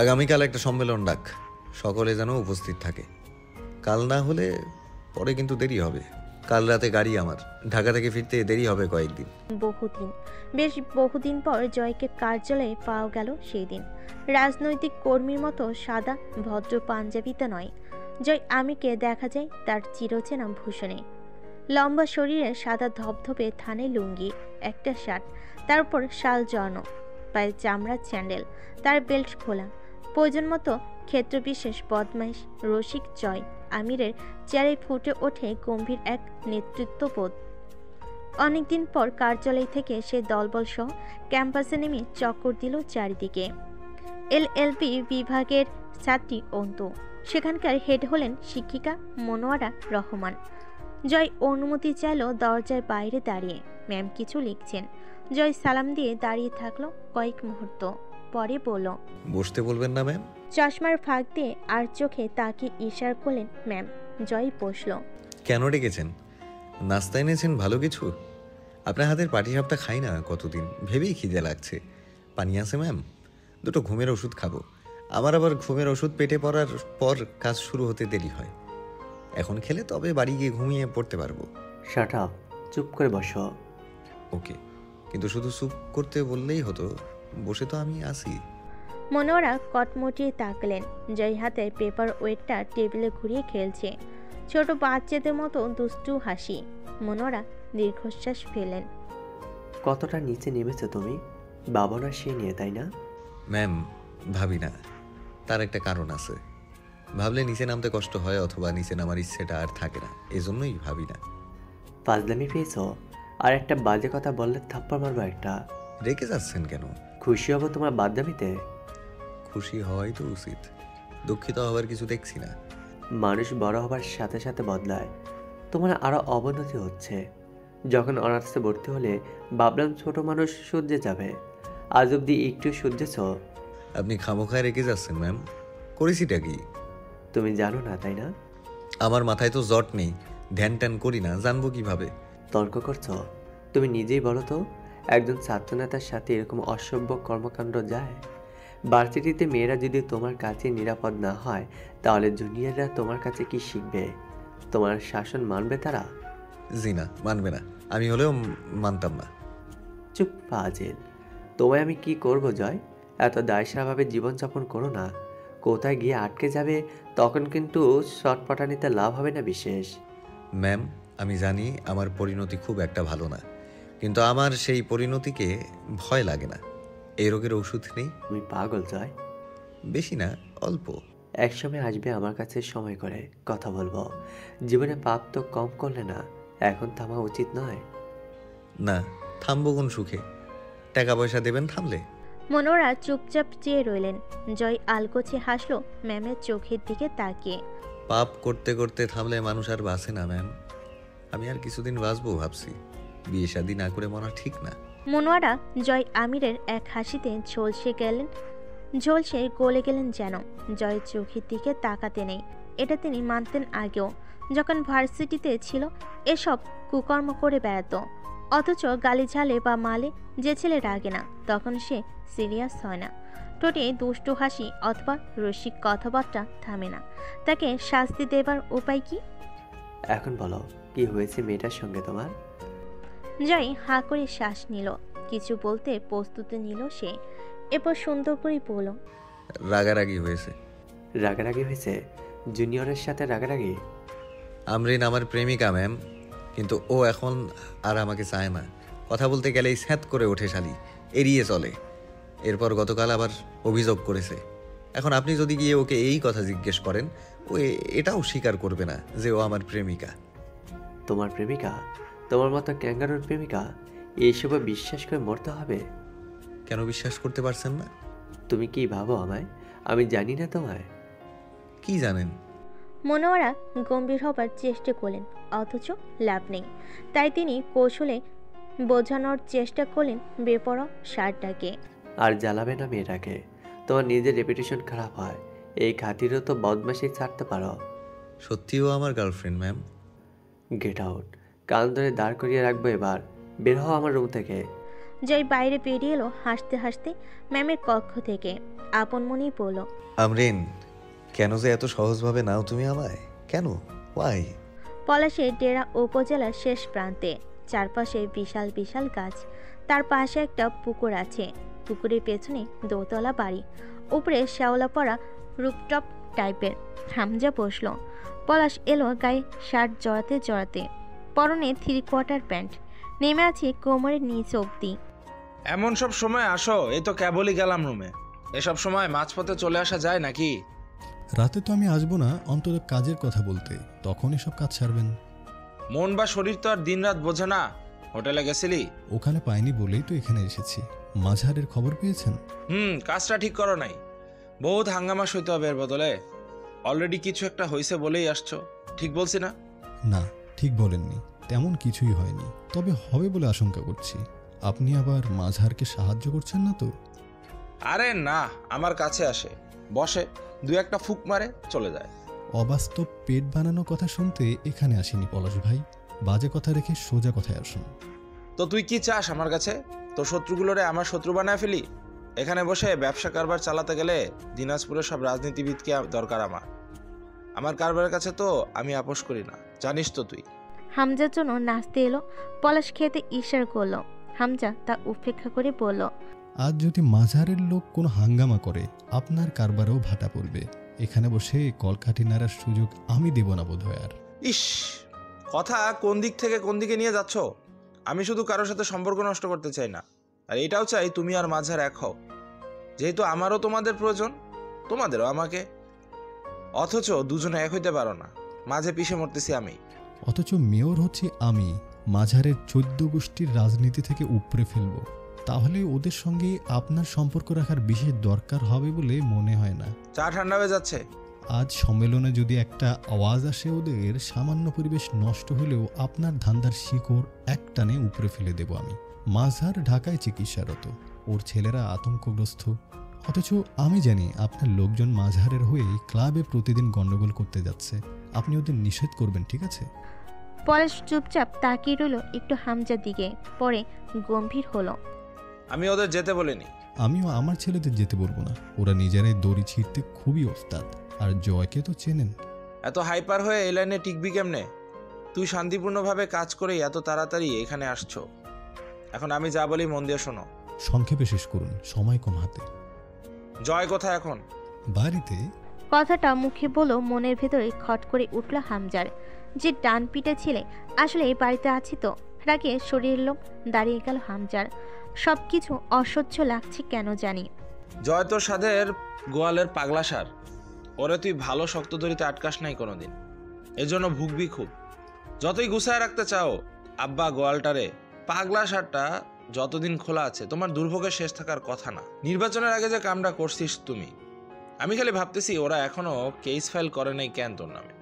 [SPEAKER 2] আগামীকাল একটা সম্মেলন ডাক, সকলে যেন উপস্থিত থাকে। কাল না হলে পরে কিন্তু দেরি হবে। কাল রাতে গাড়ি আমার, ঢাকা থেকে ফিরতে দেরি হবে কয়েকদিন।
[SPEAKER 3] বেশ বহুদিন পর জয়কে কার্যালয়ে পাওয়া গেল সেই দিন। রাজনৈতিক কর্মীর মতো সাদা ভদ্র পাঞ্জাবিতে নয়, জয় আমিরকে দেখা যায় তার চিরচেনা ভূষণে। লম্বা শরীরে সাদা ধবধবে থানে লুঙ্গি, একটা শার্ট, তার উপর শাল জড়ানো, পায়ে চামড়ার স্যান্ডেল, তার বেল্ট খোলা। প্রয়োজন মতো ক্ষেত্রবিশেষ বদমাইশ রসিক জয় আমিরের চেয়ারে ফুটে ওঠে গম্ভীর এক নেতৃত্ববোধ। অনেকদিন পর কার্যালয় থেকে সে দলবল সহ ক্যাম্পাসে নেমে চক্কর দিল চারিদিকে। LLB বিভাগের ছাত্রী অন্তু, সেখানকার হেড হলেন শিক্ষিকা মনোয়ারা রহমান। জয় অনুমতি চাইল দরজার বাইরে দাঁড়িয়ে। ম্যাম কিছু লিখছেন। জয় সালাম দিয়ে দাঁড়িয়ে থাকলো কয়েক মুহূর্ত, পরে বলল,
[SPEAKER 2] বসতে বলবেন না ম্যাম?
[SPEAKER 3] চশমার ফাঁক দিয়ে আর চোখে তাকে ইশারা করলেন ম্যাম। জয় বসল।
[SPEAKER 2] কেন ডেকেছেন? নাস্তা এনেছেন ভালো কিছু? আপনার হাতের পাটিসাপটা খাই না কতদিন, ভেবেই খিদে লাগছে। পানি আছে ম্যাম? দুটো ঘুমের ওষুধ খাবো। আমার আবার ঘুমের ওষুধ পেটে পড়ার পর কাজ শুরু হতে দেরি হয়। এখন খেলে তবে বাড়ি গিয়ে ঘুমিয়ে পড়তে পারবো।
[SPEAKER 11] শাট আপ, চুপ করে বসো।
[SPEAKER 2] ওকে, কিন্তু শুধু চুপ করতে বললেই হতো, বসে তো আমি আছি।
[SPEAKER 3] মনোয়ারা কটমটিয়ে তাকলেন। জয় হাতের পেপার ওয়েটটা টেবিলে ঘুরিয়ে খেলছে, ছোট বাচ্চাদের মতো দুষ্টু হাসি। মনোয়ারা দীর্ঘশ্বাস ফেলেন।
[SPEAKER 11] কতটা নিচে নেমেছো তুমি? ভাবনা সে নিয়ে, তাই না?
[SPEAKER 2] ম্যাম, ভাবি না। তার একটা কারণ আছে। ভাবলে নিচে নামতে কষ্ট হয়, অথবা নিচে নামার ইচ্ছেটা আর থাকে না, এজন্যই ভাবি না।
[SPEAKER 11] ফাজলামি পেয়েছ? আর একটা বাজে কথা বললে থাপ্পড় মারবো একটা।
[SPEAKER 2] রেখে যাচ্ছেন কেন?
[SPEAKER 11] খুশি হব তোমার বাদদামিতে।
[SPEAKER 2] খুশি হওয়াই তো উচিত, দুঃখিত হবার কিছু দেখছি না।
[SPEAKER 11] মানুষ বড় হবার সাথে সাথে বদলায়, তোমার আরো অবনতি হচ্ছে। যখন অনার্সে ভর্তি হলে ভাবলাম ছোট মানুষ সূর্যে যাবে, আজ অব্দি একটু সূর্যেছ।
[SPEAKER 2] আপনি খামোখায় রেখে যাচ্ছেন ম্যাম, করেছিটা কি?
[SPEAKER 11] তুমি জানো না তাই না?
[SPEAKER 2] আমার মাথায় তো জট নেই, ধ্যান ট্যান করি না, জানবো কিভাবে?
[SPEAKER 11] তর্ক করছো? তুমি নিজেই বলো তো, একজন ছাত্রনেতার সাথে এরকম অসভ্য কর্মকাণ্ড যায়? ভার্সিটিতে মেয়েরা যদি তোমার কাছে নিরাপদ না হয়, তাহলে জুনিয়ররা তোমার কাছে কি শিখবে? তোমার শাসন মানবে তারা?
[SPEAKER 2] জি না, মানবে না, আমি হলেও মানতাম না।
[SPEAKER 11] চুপ ফাজিল, তোমায় আমি কি করব জয়? এত দায়সারাভাবে জীবনযাপন করো না, কোথায় গিয়ে আটকে যাবে তখন কিন্তু শটপটানিতে লাভ হবে না বিশেষ।
[SPEAKER 2] ম্যাম, আমি জানি আমার পরিণতি খুব একটা ভালো না, কিন্তু আমার সেই পরিণতিকে ভয় লাগে না। এই রোগের ওষুধ নেই।
[SPEAKER 11] তুমি পাগল জয়।
[SPEAKER 2] বেশি না, অল্প।
[SPEAKER 11] একসময় আসবে আমার কাছে সময় করে কথা বলবো। জীবনে পাপ তো কম করলে না, এখন থামা উচিত নয়।
[SPEAKER 2] না, থামবো কোন সুখে? টাকা পয়সা দেবেন থামলে?
[SPEAKER 3] মনোরা চুপচাপ চেয়ে রইলেন। জয় আলগোছে হাসলো ম্যামের চোখের দিকে তাকিয়ে।
[SPEAKER 2] পাপ করতে করতে থামলে মানুষ আর বাঁচে না ম্যাম। আমি আর কিছুদিন বাঁচবো ভাবছি, বিয়ে শাদী না করে মরা ঠিক না।
[SPEAKER 3] মনোয়ারা জয় আমিরের এক হাসিতে ঝলসে গলে গেলেন যেন। জয়ের চোখের দিকে তাকাতে নেই, এটা তিনি মানতেন আগেও, যখন ভার্সিটিতে ছিল এসব কুকর্ম করে বেড়াতো। অথচ গালিঝালে বা মালে যে ছেলে রাগে না, তখন সে সিরিয়াস হয় না। ঠোঁটে দুষ্টু হাসি অথবা রসিক কথাবার্তা থামে না। তাকে শাস্তি দেবার উপায় কি?
[SPEAKER 11] এখন বলো, কি হয়েছে মেয়েটার সঙ্গে তোমার?
[SPEAKER 3] জয় হাঁ করে শ্বাস নিল, কিছু বলতে প্রস্তুতি নিল সে। এরপর সুন্দর করে বলল,
[SPEAKER 2] রাগারাগি হয়েছে।
[SPEAKER 11] রাগারাগি হয়েছে? জুনিয়রের সাথে রাগারাগি?
[SPEAKER 2] আমরিন আমার প্রেমিকা ম্যাম, কিন্তু ও এখন আর আমাকে চায় না। কথা বলতে গেলেই স্যাঁত করে ওঠে, শালি এড়িয়ে চলে। এরপর গতকাল আবার অভিযোগ করেছে। এখন আপনি যদি গিয়ে ওকে এই কথা জিজ্ঞেস করেন, ও এটাও স্বীকার করবে না যে ও আমার প্রেমিকা।
[SPEAKER 11] তোমার প্রেমিকা? তোমার মতো ক্যাঙ্গারুর প্রেমিকা? এইসবে বিশ্বাস করে মরতে হবে?
[SPEAKER 2] কেন বিশ্বাস করতে পারছেন না?
[SPEAKER 11] তুমি কি ভাবো আমায়? আমি জানি না তোমায়?
[SPEAKER 2] কি জানেন?
[SPEAKER 3] মনোয়ারা গম্ভীর হবার চেষ্টা করলেন, অথচ লাভ নেই। তাই তিনি কৌশলে বোঝানোর চেষ্টা করলেন বেপরোয়া ষাটটাকে।
[SPEAKER 11] আর জ্বালাবে না মেয়েটাকে, তোমার নিজের রেপুটেশন খারাপ হয়। এই খাতিরও তো বদমাশি ছাড়তে পারো।
[SPEAKER 2] সত্যিও আমার গার্লফ্রেন্ড ম্যাম।
[SPEAKER 11] Get out. কান ধরে দাঁড় করিয়ে রাখবো এবার। বের হও আমার রুম থেকে।
[SPEAKER 3] জয় বাইরে বেরিয়ে এলো হাসতে হাসতে ম্যামের কক্ষ থেকে। আপন মনেই বলল,
[SPEAKER 2] আমরিন, কেন যে এত সহজভাবে নাও তুমি আমায়? কেন? ওয়াই?
[SPEAKER 3] পলাশের ডেরা উপজেলার শেষ প্রান্তে, চারপাশে বিশাল বিশাল গাছ। তার পাশে একটা পুকুর আছে। পুকুরের পেছনে দোতলা বাড়ি, উপরে শ্যাওলা পড়া রুপটপ টাইপের। হামজা বসলো। পলাশ এলো গায়ে শার্ট জড়াতে, পরনে 3/4 প্যান্ট, নেমে আছে কোমরের নিচ অব্দি।
[SPEAKER 12] এমন সব সময় আসো? এই তো কেবলই গেলাম রুমে। এসব সময় মাঝপথে চলে আসা যায় নাকি?
[SPEAKER 7] রাতে তো আমি আসবো না, অন্তত কাজের কথা বলতে, তখন এসব কাজ ছাড়বেন।
[SPEAKER 12] মন বা শরীর তো আর দিনরাত বোঝে না। হোটেলে গেছিলি?
[SPEAKER 7] ওখানে পাইনি বলেই তো এখানে এসেছি। মাঝহারের খবর পেয়েছেন?
[SPEAKER 12] কাজটা ঠিক করো নাই। বহুত হাঙ্গামা সইতে হবে এর বদলে। অলরেডি কিছু একটা হয়েছে বলেই আসছো, ঠিক বলছি না?
[SPEAKER 7] না, ঠিক বলেননি, তেমন কিছুই হয়নি, তবে হবে বলে আশঙ্কা করছি। আপনি আবার মাঝহারকে সাহায্য করছেন না তো?
[SPEAKER 12] আরে না, আমার কাছে আসে, বসে, 2-1টা ফুক মারে চলে যায়।
[SPEAKER 7] অবাস্তব পেট বানানো কথা শুনতে এখানে আসেনি পলাশ ভাই, বাজে কথা রেখে সোজা কথায় আসুন।
[SPEAKER 12] তো তুই কি চাস আমার কাছে? তোর শত্রুগুলোরে আমার শত্রু বানায় ফেলি? এখানে বসে ব্যবসা কারবার চালাতে গেলে দিনাজপুরের সব রাজনীতিবিদকে দরকার আমার কারবারের কাছে তো আমি আপোষ করি না, জানিস তো তুই।
[SPEAKER 3] হামজার জন্য নাচতে এলো। পলাশ খেতে ইশারা করলো। হামজা তা উপেক্ষা করে বলল,
[SPEAKER 7] আজ যদি মাঝহারের লোক কোনো হাঙ্গামা করে, আপনার কারবারেও ভাটা পড়বে। এখানে বসে কলকাঠি নাড়ার সুযোগ আমি দেব না বোধ হয় আর।
[SPEAKER 12] ইস, কথা কোন দিক থেকে কোন দিকে নিয়ে যাচ্ছ? আমি শুধু কারোর সাথে সম্পর্ক নষ্ট করতে চাই না, আর এটাও চাই তুমি আর মাঝহার এক হও। যেহেতু আমারও তোমাদের প্রয়োজন, তোমাদেরও আমাকে। অথচ দুজনে এক হইতে পারো না, মাঝে পিষে মরতেছি আমি।
[SPEAKER 7] অথচ মেয়র হচ্ছে আমি, মাঝারের 14 গোষ্ঠীর রাজনীতি থেকে উপড়ে ফেলব। তাহলে ওদের সঙ্গে আপনার সম্পর্ক রাখার বিশেষ দরকার হবে বলে মনে হয় না।
[SPEAKER 12] চা ঠান্ডা হয়ে যাচ্ছে।
[SPEAKER 7] আজ সম্মেলনে যদি একটা আওয়াজ আসে ওদের, সামান্য পরিবেশ নষ্ট হলেও আপনার ধান্দার শিকড় একটানে উপড়ে ফেলে দেব আমি। মাঝার ঢাকায় চিকিৎসারত, ওর ছেলেরা আতঙ্কগ্রস্ত। অথচ আমি জানি আপনার লোকজন মাঝারের হয়ে ক্লাবে প্রতিদিন গন্ডগোল করতে যাচ্ছে। আপনি ওদের নিষেধ করবেন, ঠিক আছে?
[SPEAKER 3] পলাশ চুপচাপ তাকিয়ে রইল একটু হামজার দিকে, পরে গম্ভীর হলো।
[SPEAKER 12] আমি ওদের যেতে বলিনি।
[SPEAKER 7] আমিও আমার ছেলেদের যেতে বলবো না। ওরা নিজেরাই দড়ি ছিঁড়তে খুবই ওস্তাদ। আর জয়কে তো চেনেন।
[SPEAKER 12] এত হাইপার হয়ে এই লাইনে টিকবি কেমনে? তুই শান্তিপূর্ণভাবে কাজ করে এত তাড়াতাড়ি এখানে আসছো। এখন আমি যা বলি মন দিয়ে শোনো।
[SPEAKER 7] সংক্ষেপে শেষ করুন, সময় কম হাতে।
[SPEAKER 12] জয় কোথায় এখন?
[SPEAKER 7] বাড়িতে।
[SPEAKER 3] কথাটা মুখে বলো, মনের ভেতরে খট করে উঠল হামজার। যে ডান পিঠে ছিলে আসলে এই বাড়িতে আছি তো। রাগে শরীর লোক দাঁড়িয়ে গেল হামজার। সবকিছু অসহ্য লাগছে কেন জানি।
[SPEAKER 12] জয় তোর সাদের গোয়ালের পাগলা সার। ওরে তুই ভালো শক্ত দড়িতে আটকাস নাই কোনোদিন, এজন্য ভুগবি খুব। যতই গুছায় রাখতে চাও আব্বা গোয়ালটারে, পাগলা সারটা যতদিন খোলা আছে তোমার দুর্ভোগের শেষ থাকার কথা না। নির্বাচনের আগে যে কামটা করছিস তুমি, আমি খালি ভাবতেছি ওরা এখনো কেস ফাইল করে নাই কেন তোর নামে।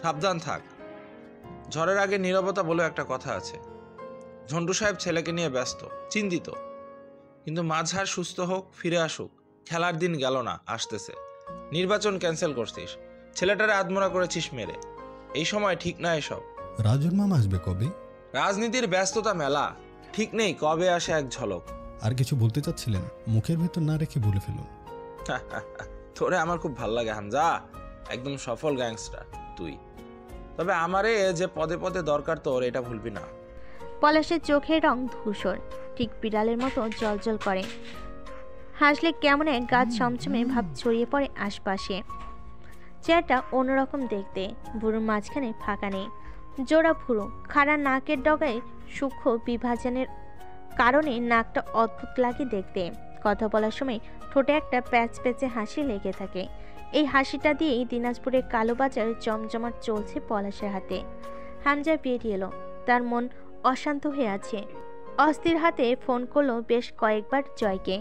[SPEAKER 12] সাবধান থাক। ঝড়ের আগে নীরবতা বলে একটা কথা আছে। ঝন্টু সাহেব ছেলেকে নিয়ে ব্যস্ত, চিন্তিত। কিন্তু মাঝার সুস্থ হোক, ফিরে আসুক। খেলার দিন গেল না, আসতেছে। নির্বাচন ক্যান্সেল করছিস, ছেলেটারে আদমরা করেছিস মেরে। এই সময় ঠিক না এসব।
[SPEAKER 7] রাজুর মামা আসবে কবে?
[SPEAKER 12] রাজনীতির ব্যস্ততা মেলা, ঠিক নেই কবে আসে এক ঝলক।
[SPEAKER 7] আর কিছু বলতে চাচ্ছিলেন? মুখের ভেতর না রেখে বলে ফেলুন।
[SPEAKER 12] তোরে আমার খুব ভাল লাগে হামজা, একদম সফল গ্যাংস্টার তুই। তবে আমারে যে পদে পদে দরকার তোর, এটা ভুলবি না।
[SPEAKER 3] পলাশের চোখের রং ধূসর, ঠিক বিড়ালের মতো জলজল করে। হাসলে কেমন এক গাছ চমচমে ভাব ছড়িয়ে পড়ে আশপাশে। চেহারাটা অন্যরকম দেখতে, ভুরুর মাঝখানে ফাঁকা নেই, জোড়া ভুরু, খাড়া নাকের ডগায় সূক্ষ্ম বিভাজনের কারণে নাকটা অদ্ভুত লাগে দেখতে। কথা বলার সময় ঠোঁটে একটা প্যাচ প্যাচে হাসি লেগে থাকে। এই হাসিটা দিয়েই দিনাজপুরের কালোবাজার জমজমাট চলছে পলাশের হাতে। হামজা বেরিয়ে এলো, তার মন অশান্ত হয়ে আছে। অস্থির হাতে ফোন করলো বেশ কয়েকবার জয়কে।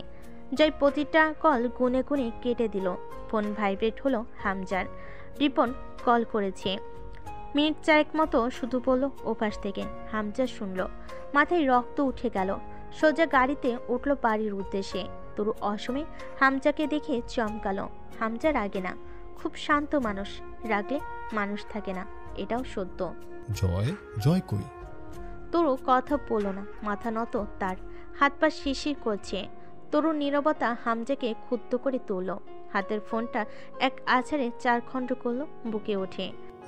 [SPEAKER 3] জয় প্রতিটা কল গুনে গুনে কেটে দিল। ফোন ভাইব্রেট হলো হামজার। রিপন কল করেছে। মিনিট চারেক মতো শুধু বলল ওপাশ থেকে। হামজা শুনল, মাথায় রক্ত উঠে গেল। সোজা গাড়িতে উঠল বাড়ির উদ্দেশ্যে। তরু অসময়ে হামজাকে দেখে চমকালো। হামজা রাগে না, খুব শান্ত মানুষ। রাগলে মানুষ থাকে না, এটাও সত্য।
[SPEAKER 7] জয়, জয় কই?
[SPEAKER 3] তরু কথা বলল না, মাথা নত তার, হাত পা শিরশির করছে। তরুর নীরবতা হামজাকে ক্ষুব্ধ করে তুলল। হাতের ফোনটা এক আছাড়ে 4 খণ্ড করলো, বুকে ওঠে।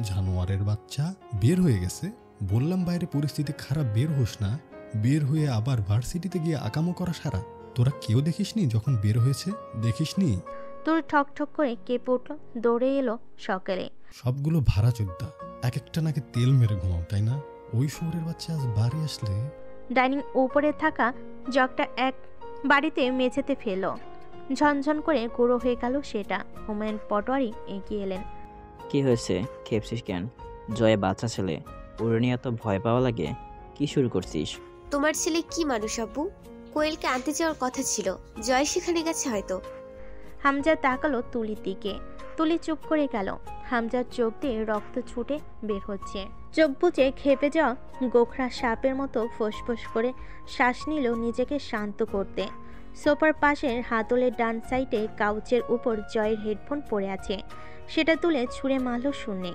[SPEAKER 7] জানোয়ারের বাচ্চা, বের হয়ে গেছে। বললাম বাইরে পরিস্থিতি খারাপ, বের হোস না। বের হয়ে আবার ভার্সিটিতে গিয়ে আকামো করা সারা। তোরা কেউ দেখিসনি যখন বের হয়েছে? দেখিসনি?
[SPEAKER 3] তরু ঠক ঠক করে কেঁপে উঠল, দৌড়ে এলো সকালে।
[SPEAKER 7] সবগুলো ভাড়া চোদ্দা, এক একটা নাকি তেল মেরে ঘুমাও, তাই না? ওই শহরের বাচ্চা আজ বাড়ি আসলে।
[SPEAKER 3] ডাইনিং উপরে থাকা জগটা এক বাড়িতে মেঝেতে ফেলো। ঝনঝন করে গুঁড়ো হয়ে গেল সেটা। হুমায়ুন পটোয়ারি এগিয়ে এলেন।
[SPEAKER 13] কি হয়েছে, খেপছিস কেন? জয় বাচ্চা ছেলে, ওর নিয়ে এত ভয় পাওয়া লাগে? কি শুরু করছিস?
[SPEAKER 14] তোমার ছেলে কি মানুষ আব্বু? কোয়েলকে আনতে যাওয়ার কথা ছিল, জয় সেখানে গেছে হয়তো।
[SPEAKER 3] হামজা তাকালো তুলির দিকে। তুলি চুপ করে গেল। হামজার চোখ দিয়ে রক্ত ছুটে বের হচ্ছে। চোখ বুজে খেপে যাওয়া গোখরা সাপের মতো ফোঁস করে শ্বাস নিল নিজেকে শান্ত করতে। সোফার পাশের হাতলের ডান সাইডে কাউচের উপর জয়ের হেডফোন পড়ে আছে। সেটা তুলে ছুঁড়ে মারল শূন্যে।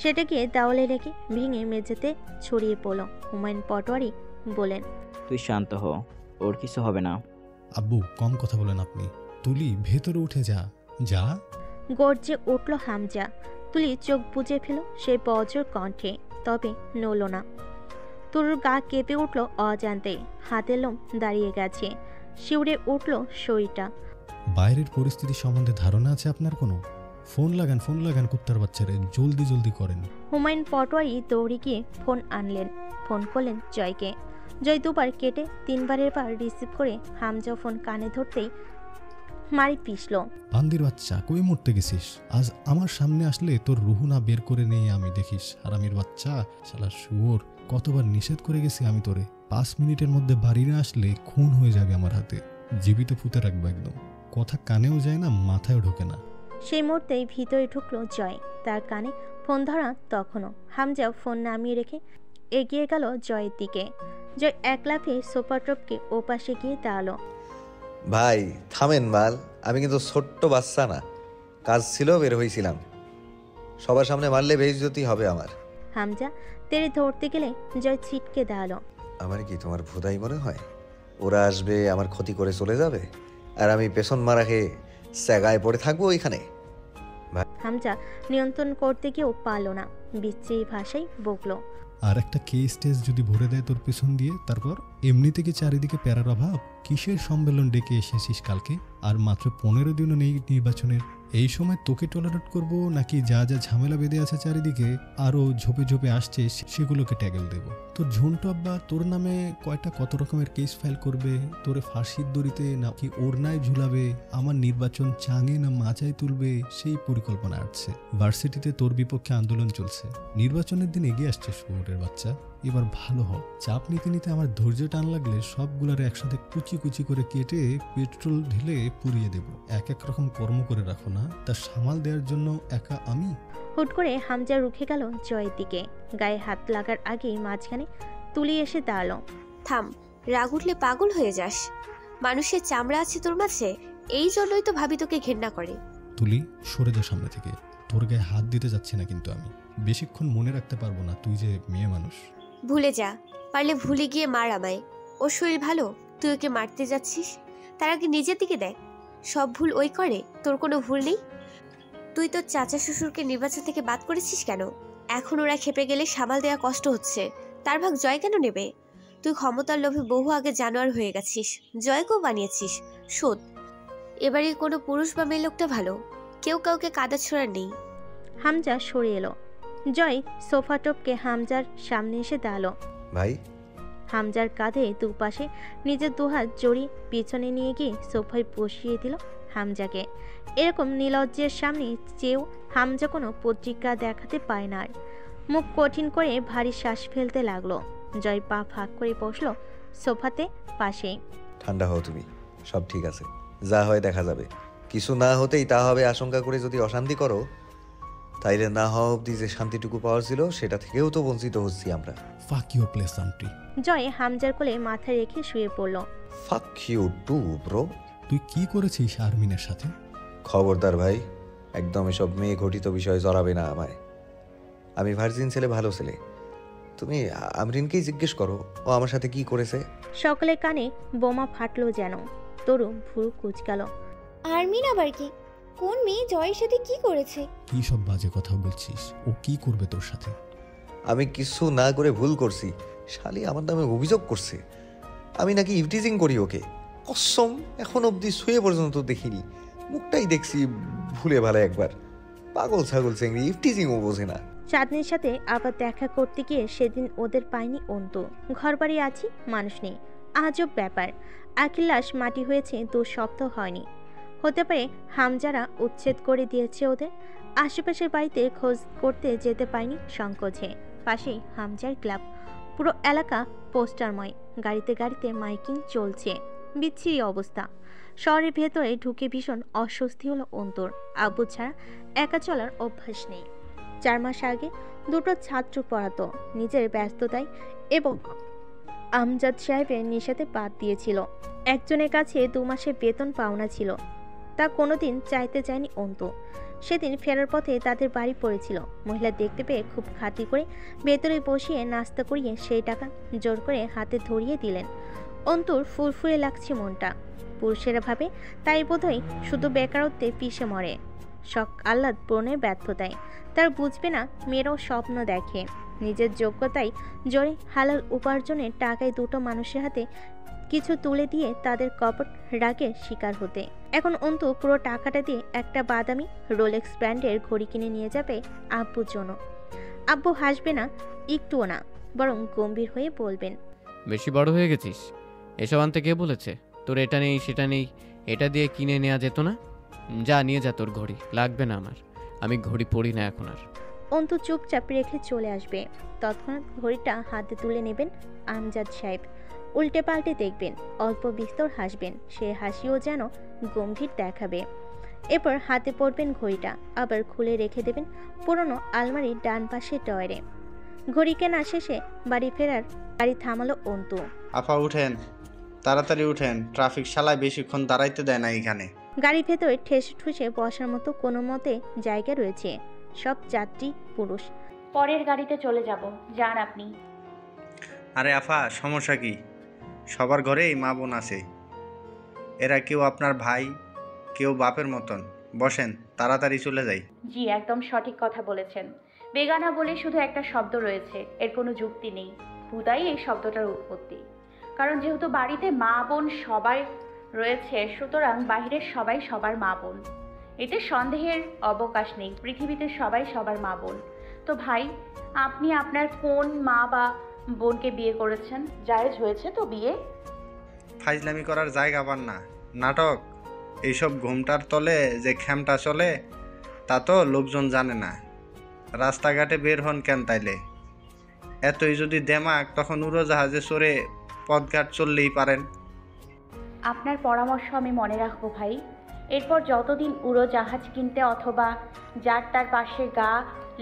[SPEAKER 3] সেটা গিয়ে দেওয়ালে রেখে ভেঙে মেঝেতে ছড়িয়ে পড়ল। হুমায়ুন পটোয়ারি বলেন,
[SPEAKER 13] তুই শান্ত হ, ওর কিছু হবে না।
[SPEAKER 7] আব্বু, কম কথা বলেন আপনি। তুলি, ভেতরে উঠে যা। যা।
[SPEAKER 3] গর্জে উঠল হামজা। তুলি চোখ বুজে ফেল সে বজ্র কণ্ঠে, তবে নড়ল না। তরুর গা কেঁপে উঠল অজান্তে। হাতের লোম দাঁড়িয়ে গেছে, শিউরে উঠল শরীরটা।
[SPEAKER 7] বাইরের পরিস্থিতি সম্বন্ধে ধারণা আছে আপনার কোনো? ফোন লাগান কুত্তার বাচ্চারে, জলদি করেন।
[SPEAKER 3] হুমায়ুন পটোয়ারি দৌড়ে গিয়ে ফোন আনলেন। ফোন করলেন জয়কে। জয় দুবার কেটে 3বারের বার রিসিভ করে হামজা ফোন কানে ধরতেই মারি পিষল।
[SPEAKER 7] বান্দির বাচ্চা, কই মরতে গেছিস? আজ আমার সামনে আসলে তোর রুহু না বের করে নেই আমি, দেখিস হারামির বাচ্চা, শালা শুয়োর। কতবার নিষেধ করে গেছি আমি তোরে, 5 মিনিটের মধ্যে বাড়ি না আসলে খুন হয়ে যাবে আমার হাতে, জীবিত পুঁতে রাখবো একদম। কথা কানেও যায় না, মাথায়ও ঢোকে না।
[SPEAKER 3] সেই মুহূর্তেই ভিতরে ঢুকলো জয়। তার কানে ফোন ধরা তখনও। হামজা ফোন নামিয়ে রেখে এগিয়ে গেল জয়ের দিকে। জয় এক লাফে সোফা টপকে ওপাশে গিয়ে দাঁড়ালো।
[SPEAKER 2] ভাই থামেন মাল, আমি কিন্তু ছোট্ট বাচ্চা না, কাজ ছিল বের হয়েছিলাম, সবার সামনে মারলে বেইজ্জতি হবে আমার।
[SPEAKER 3] হামজা তেরে ধরতে গেলে জয় ছিটকে দাঁড়ালো।
[SPEAKER 2] আমার কি তোমার ভুদাই মনে হয়? ওরা আসবে, আমার ক্ষতি করে চলে যাবে, আর আমি পেছন মারা খেয়ে স্যাগায় পড়ে থাকবো ওইখানে?
[SPEAKER 3] হামজা নিয়ন্ত্রণ করতে গিয়েও পারল না, বিচ্ছিরি ভাষায় বকলো।
[SPEAKER 7] আর একটা কেস টেস যদি ভরে দেয় তোর পেছন দিয়ে, তারপর এমনি থেকে চারিদিকে প্যারার অভাব। কিসের সম্মেলন ডেকে এসেছিস কালকে? আর মাত্র 15 দিনও নেই নির্বাচনের। এই সময় তোকে টলারেট করব নাকি যা যা ঝামেলা বেঁধে আছে চারিদিকে আরো ঝোপে ঝোপে আসছে সেগুলোকে ট্যাগেল দেব? তোর ঝন্টু আব্বা তোর নামে কত রকমের কেস ফাইল করবে, তোরে ফাঁসির দড়িতে নাকি ওড়নায় ঝুলাবে, আমার নির্বাচন চাঙে না মাচায় তুলবে, সেই পরিকল্পনা আসছে। ভার্সিটিতে তোর বিপক্ষে আন্দোলন চলছে, নির্বাচনের দিন এগিয়ে আসছে শহরের বাচ্চা। এবার ভালো হ, চাপ নিতে নিতে আমার ধৈর্য টান লাগলে সবগুলার একসাথে কুচি কুচি করে কেটে পেট্রোল ঢেলে পুড়িয়ে দেব। এক এক রকম কর্ম করে রাখো না, তা সামাল দেওয়ার জন্য একা আমি।
[SPEAKER 3] হুট করে হামজা রুখে গেল জয়ের দিকে, গায়ে হাত লাগার আগেই মাঝখানে তুলি এসে দাঁড়ালো।
[SPEAKER 14] থাম, রাগ উঠলে পাগল হয়ে যাস। মানুষের চামড়া আছে তোর মাঝে, এই জন্যই তো ভাবি তোকে ঘেন্না করে।
[SPEAKER 7] তুলি সরে যা সামনে থেকে, তোর গায়ে হাত দিতে যাচ্ছি না কিন্তু আমি। বেশিক্ষণ মনে রাখতে পারবো না তুই যে মেয়ে মানুষ।
[SPEAKER 14] ভুলে যা, পারলে ভুলে গিয়ে মার আমায়। ওর শরীর ভালো, তুই ওকে মারতে যাচ্ছিস? তার আগে নিজের দিকে দেখ, সব ভুল ওই করে, তোর কোনো ভুল নেই। তুই তোর চাচা শ্বশুরকে নির্বাচন থেকে বাদ করেছিস কেন? এখন ওরা খেপে গেলে সামাল দেওয়া কষ্ট হচ্ছে, তার ভাগ জয় কেন নেবে? তুই ক্ষমতার লোভে বহু আগে জানোয়ার হয়ে গেছিস, জয়কেও বানিয়েছিস। শোধ, এবারে কোনো পুরুষ বা মেয়ে লোকটা ভালো, কেউ কাউকে কাদা ছোড়ার নেই।
[SPEAKER 3] হামজা সরে এলো। জয় সোফা টপকে হামজার সামনে এসে দাঁড়ালো।
[SPEAKER 2] ভাই।
[SPEAKER 3] হামজার কাঁধে দুপাশে নিজের দুহাত জড়িয়ে পিছনে নিয়ে গিয়ে সোফায় বসিয়ে দিল হামজাকে। এরকম নির্লজ্জের সামনে চেয়েও হামজা কোনো প্রতিক্রিয়া দেখাতে পায় না। আর মুখ কঠিন করে ভারী শ্বাস ফেলতে লাগলো। জয় পা ফাঁক করে বসলো সোফাতে পাশেই।
[SPEAKER 2] ঠান্ডা হও তুমি, সব ঠিক আছে, যা হয় দেখা যাবে। কিছু না হতেই তা হবে আশঙ্কা করে যদি অশান্তি করো, তাইলে না হওয়া অবধি যে শান্তিটুকু পাওয়ার ছিল সেটা থেকেও তো বঞ্চিত হচ্ছি আমরা।
[SPEAKER 7] ফাক ইউর প্লেস আন্টি।
[SPEAKER 3] জয় হামজার কোলে মাথা রেখে শুয়ে পড়ল।
[SPEAKER 2] Fuck you two bro.
[SPEAKER 7] তুই কি করেছিস আরমিনের সাথে?
[SPEAKER 2] খবরদার ভাই, একদম এসব মেয়ে ঘটিত বিষয়ে জড়াবে না আমায়। আমি ভার্জিন ছেলে, ভালো ছেলে। তুমি আমরিনকেই জিজ্ঞেস করো ও আমার সাথে কি করেছে।
[SPEAKER 3] সকলের কানে বোমা ফাটলো যেন। তরু ভুরু কুচকালো।
[SPEAKER 8] আরমিন আবার কি? কোন মেয়ে জয়ের সাথে কি করেছে?
[SPEAKER 7] কি সব বাজে কথা বলছিস? ও কি করবে তোর সাথে?
[SPEAKER 2] আমি কিছু না করে ভুল করছি, শালি আমার নামে অভিযোগ করছে আমি নাকি ইভটিজিং করি ওকে। কসম, এখন অবধি শুয়ে পর্যন্ত দেখিনি, মুখটাই দেখছি ভুলে ভালো একবার। পাগল ছাগল চেংড়ি, ইভটিজিংও বোঝে না।
[SPEAKER 3] চাঁদনির সাথে আবার দেখা করতে গিয়ে সেদিন ওদের পায়নি অন্তু। ঘর বাড়ি আছি, মানুষ নেই, আজব ব্যাপার। আখিলাস মাটি হয়েছে 2 সপ্তাহ হয়নি। হতে পারে হামজারা উচ্ছেদ করে দিয়েছে ওদের। আশেপাশের বাড়িতে খোঁজ করতে যেতে পায়নি সংকোচে। পাশেই হামজার ক্লাব, পুরো এলাকা পোস্টারময়, গাড়িতে গাড়িতে মাইকিং চলছে। বিচ্ছিরি অবস্থা। শহরের ভেতরে ঢুকে ভীষণ অস্বস্তি হলো অন্তর। আব্বু ছাড়া একা চলার অভ্যাস নেই। 4 মাস আগে 2টো ছাত্র পড়াতো, নিজের ব্যস্ততায় এবং আমজাদ সাহেবের নেশাতে বাদ দিয়েছিল। একজনের কাছে 2 মাসের বেতন পাওনা ছিল, তা কোনোদিন চাইতে চায়নি অন্তু। সেদিন ফেরার পথে তাদের বাড়ি পড়েছিল। মহিলা দেখতে পেয়ে খুব খাতির করে ভেতরে বসিয়ে নাস্তা করিয়ে সেই টাকা জোর করে হাতে ধরিয়ে দিলেন। অন্তুর ফুরফুরে লাগছে মনটা। পুরুষেরা ভাবে তাই বোধহয় শুধু বেকারত্বে পিষে মরে, শখ আহ্লাদ পূরণের ব্যর্থতায়। তার বুঝবে না মেয়েরাও স্বপ্ন দেখে, নিজের যোগ্যতায় জোরে হালাল উপার্জনের টাকায় 2টো মানুষের হাতে কিছু তুলে দিয়ে তাদের কপট রাগের শিকার হতে। এখন অন্তু পুরো টাকাটা দিয়ে একটা বাদামি রোলেক্স ব্র্যান্ডের ঘড়ি কিনে নিয়ে যাবে আব্বুর জন্য। আব্বু হাসবে না, একটুও না, বরং গম্ভীর হয়ে বলবেন,
[SPEAKER 15] বেশি বড় হয়ে গেছিস। এসব আনতে কে বলেছে? তোর এটা নেই সেটা নেই, এটা দিয়ে কিনে নেওয়া যেত না? যা নিয়ে যা তোর ঘড়ি, লাগবে না আমার, আমি ঘড়ি পরি না এখন আর।
[SPEAKER 3] অন্তু চুপচাপ রেখে চলে আসবে। তৎক্ষণাৎ ঘড়িটা হাতে তুলে নেবেন আমজাদ সাহেব। উল্টে পাল্টে দেখবেন, অল্প বিস্তর হাসবেন, সে হাসিও যেন গম্ভীর দেখাবে। এরপর হাতে পড়বেন ঘড়িটা, আবার খুলে রেখে দেবেন পুরনো আলমারির ডান পাশে ডয়ারে। ঘড়ি কেনা শেষে বাড়ি ফেরার গাড়ি থামালো অন্তু।
[SPEAKER 16] আফা উঠেন, তাড়াতাড়ি উঠেন, ট্রাফিক শালায় বেশিক্ষণ দাঁড়াইতে দেয় না এখানে।
[SPEAKER 3] গাড়ির ভেতরে ঠেসে ঠুসে বসার মতো কোনো মতে জায়গা রয়েছে, সব যাত্রী পুরুষ।
[SPEAKER 17] পরের গাড়িতে চলে যাব, যান আপনি।
[SPEAKER 16] আরে আফা, সমস্যা কি? সবার ঘরেই মা বোন আছে, এরা কেউ আপনার ভাই, কেউ বাপের মতন। বসেন, তাড়াতাড়ি চলে যাই।
[SPEAKER 17] জি, একদম সঠিক কথা বলেছেন। বেগানা বলে শুধু একটা শব্দ রয়েছে, এর কোনো যুক্তি নেই। হুদাই এই শব্দটার উৎপত্তি। কারণ যেহেতু বাড়িতে মা বোন সবাই রয়েছে, সুতরাং বাহিরের সবাই সবার মা বোন, এতে সন্দেহের অবকাশ নেই। পৃথিবীতে সবাই সবার মা বোন। তো ভাই, আপনি আপনার কোন মা বা বোনকে বিয়ে করেছেন? জায়েজ হয়েছে তো বিয়ে?
[SPEAKER 16] ফাইজলামি করার জায়গা পান না, নাটক। এইসব ঘুমটার তলে যে খ্যামটা চলে তা তো লোকজন জানে না। রাস্তাঘাটে বের হন কেন তাইলে? এতই যদি দেমাক, তখন উড়োজাহাজে চড়ে পথঘাট চললেই পারেন।
[SPEAKER 17] আপনার পরামর্শ আমি মনে রাখবো ভাই। এরপর যতদিন উড়োজাহাজ কিনতে অথবা যার তার পাশে গা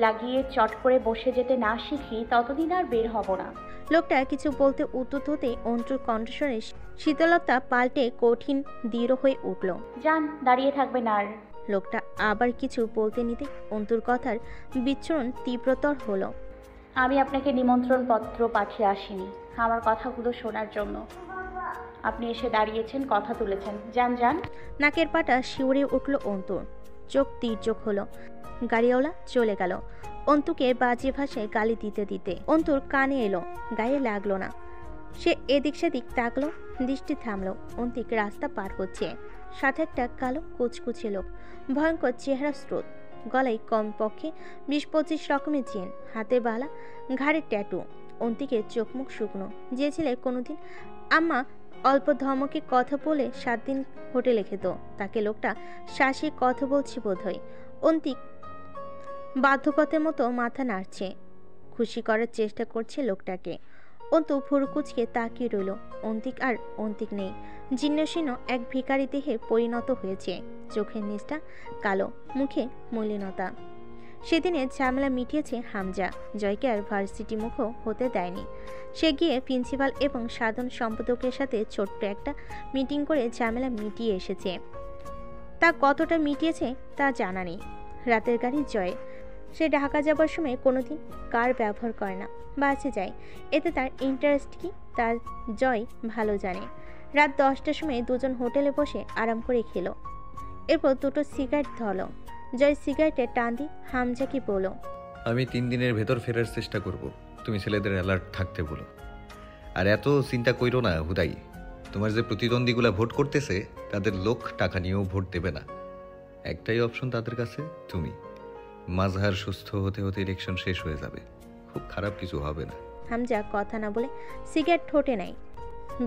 [SPEAKER 17] লাগিয়ে চট করে বসে যেতে না শিখি, ততদিন আর বের হব না।
[SPEAKER 3] লোকটা কিছু বলতে উদ্যত হতে অন্তুর কণ্ঠস্বরে শীতলতা পাল্টে কঠিন দৃঢ় হয়ে উঠল।
[SPEAKER 17] যান, দাঁড়িয়ে থাকবেন আর।
[SPEAKER 3] লোকটা আবার কিছু বলতে নিতে অন্তুর কথার বিচ্ছুরণ তীব্রতর হলো।
[SPEAKER 17] আমি আপনাকে নিমন্ত্রণ পত্র পাঠিয়ে আসিনি আমার কথাগুলো শোনার জন্য। আপনি এসে দাঁড়িয়েছেন, কথা তুলেছেন, যান যান।
[SPEAKER 3] নাকের পাটা শিউরে উঠল অন্তুর, চোখ তীর্যক হলো। গাড়িওয়ালা চলে গেল। অন্তুকে বাজে ভাষায় গালি দিতে দিতে অন্তুর কানে এলো, গায়ে লাগলো না। সে এদিক সেদিক তাকলো, দৃষ্টি থামলো। অন্তিক রাস্তা পার হচ্ছে, সাথে একটা কালো কুচকুচে লোক, ভয়ঙ্কর চেহারা স্রোত, গলায় কমপক্ষে 20-25 রকমের চেন, হাতে বালা, ঘাড়ে ট্যাটু। অন্তিকের চোখ মুখ শুকনো। যে ছেলে কোনোদিন আম্মা অল্প ধমকে কথা বলে 7 দিন হোটেলে খেত, তাকে লোকটা শ্বাসে কথা বলছে বোধ হয়। অন্তিক বাধ্যকতার মতো মাথা নাড়ছে, খুশি করার চেষ্টা করছে লোকটাকে। অন্তু ভুরুকুচকে তাকিয়ে রইল। অন্তিক আর অন্তিক নেই, জীর্ণশীর্ণ এক ভিখারি দেহে পরিণত হয়েছে। চোখের নিচটা কালো, মুখে মলিনতা। সেদিনে ঝামেলা মিটিয়েছে হামজা, জয়কে আর ভার্সিটি মুখও হতে দেয়নি। সে গিয়ে প্রিন্সিপাল এবং সাধারণ সম্পাদকের সাথে ছোট্ট একটা মিটিং করে ঝামেলা মিটিয়ে এসেছে। তা কতটা মিটিয়েছে তা জানা নেই। রাতের গাড়ি জয়, সে ঢাকা যাবার সময় কোনোদিন কার ব্যবহার করে না, বাসে যায়। এতে তার ইন্টারেস্ট কি তার জয় ভালো জানে। রাত 10টার সময় দুজন হোটেলে বসে আরাম করে খেলো। এরপর দুটো সিগারেট ধরলো। জয় সিগারেটে টান দিয়ে হামজাকে বলল,
[SPEAKER 2] আমি 3 দিনের ভেতর ফেরার চেষ্টা করব, তুমি ছেলেদের অ্যালার্ট থাকতে বলো। আর এত চিন্তা কইরো না হুদাই, তোমার যে প্রতিদ্বন্দ্বীগুলা ভোট করতেছে তাদের লোক টাকা নিয়েও ভোট দেবে না। একটাই অপশন তাদের কাছে, তুমি। মাজহার সুস্থ হতে হতে ইলেকশন শেষ হয়ে যাবে, খুব খারাপ কিছু হবে না।
[SPEAKER 3] হামজা কথা না বলে সিগারেট ঠোঁটে নেয়।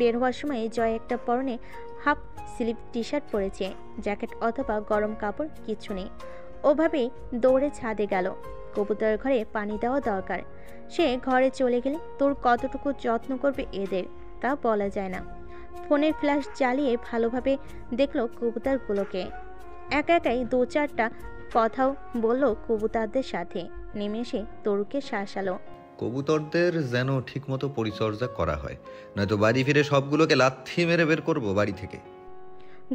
[SPEAKER 3] বের হওয়ার সময় জয় একটা পরনে হাফ স্লিভ টি শার্ট পরেছে, জ্যাকেট অথবা গরম কাপড় কিছু নেই। ওভাবেই দৌড়ে ছাদে গেল। কবুতরের ঘরে পানি দেওয়া দরকার। সে ঘরে চলে গেলে তোর কতটুকু যত্ন করবে এদের তা বলা যায় না। ফোনের ফ্ল্যাশ জ্বালিয়ে ভালোভাবে দেখলো কবুতরগুলোকে। একা একাই 2-4টা কথাও বলল কবুতরদের সাথে। নেমে এসে তরুকে শাসালো,
[SPEAKER 2] কবুতরদের যেন ঠিকমতো পরিচর্যা করা হয়, নয়তো বাড়ি ফিরে সবগুলোকে লাথি মেরে বের করব বাড়ি থেকে।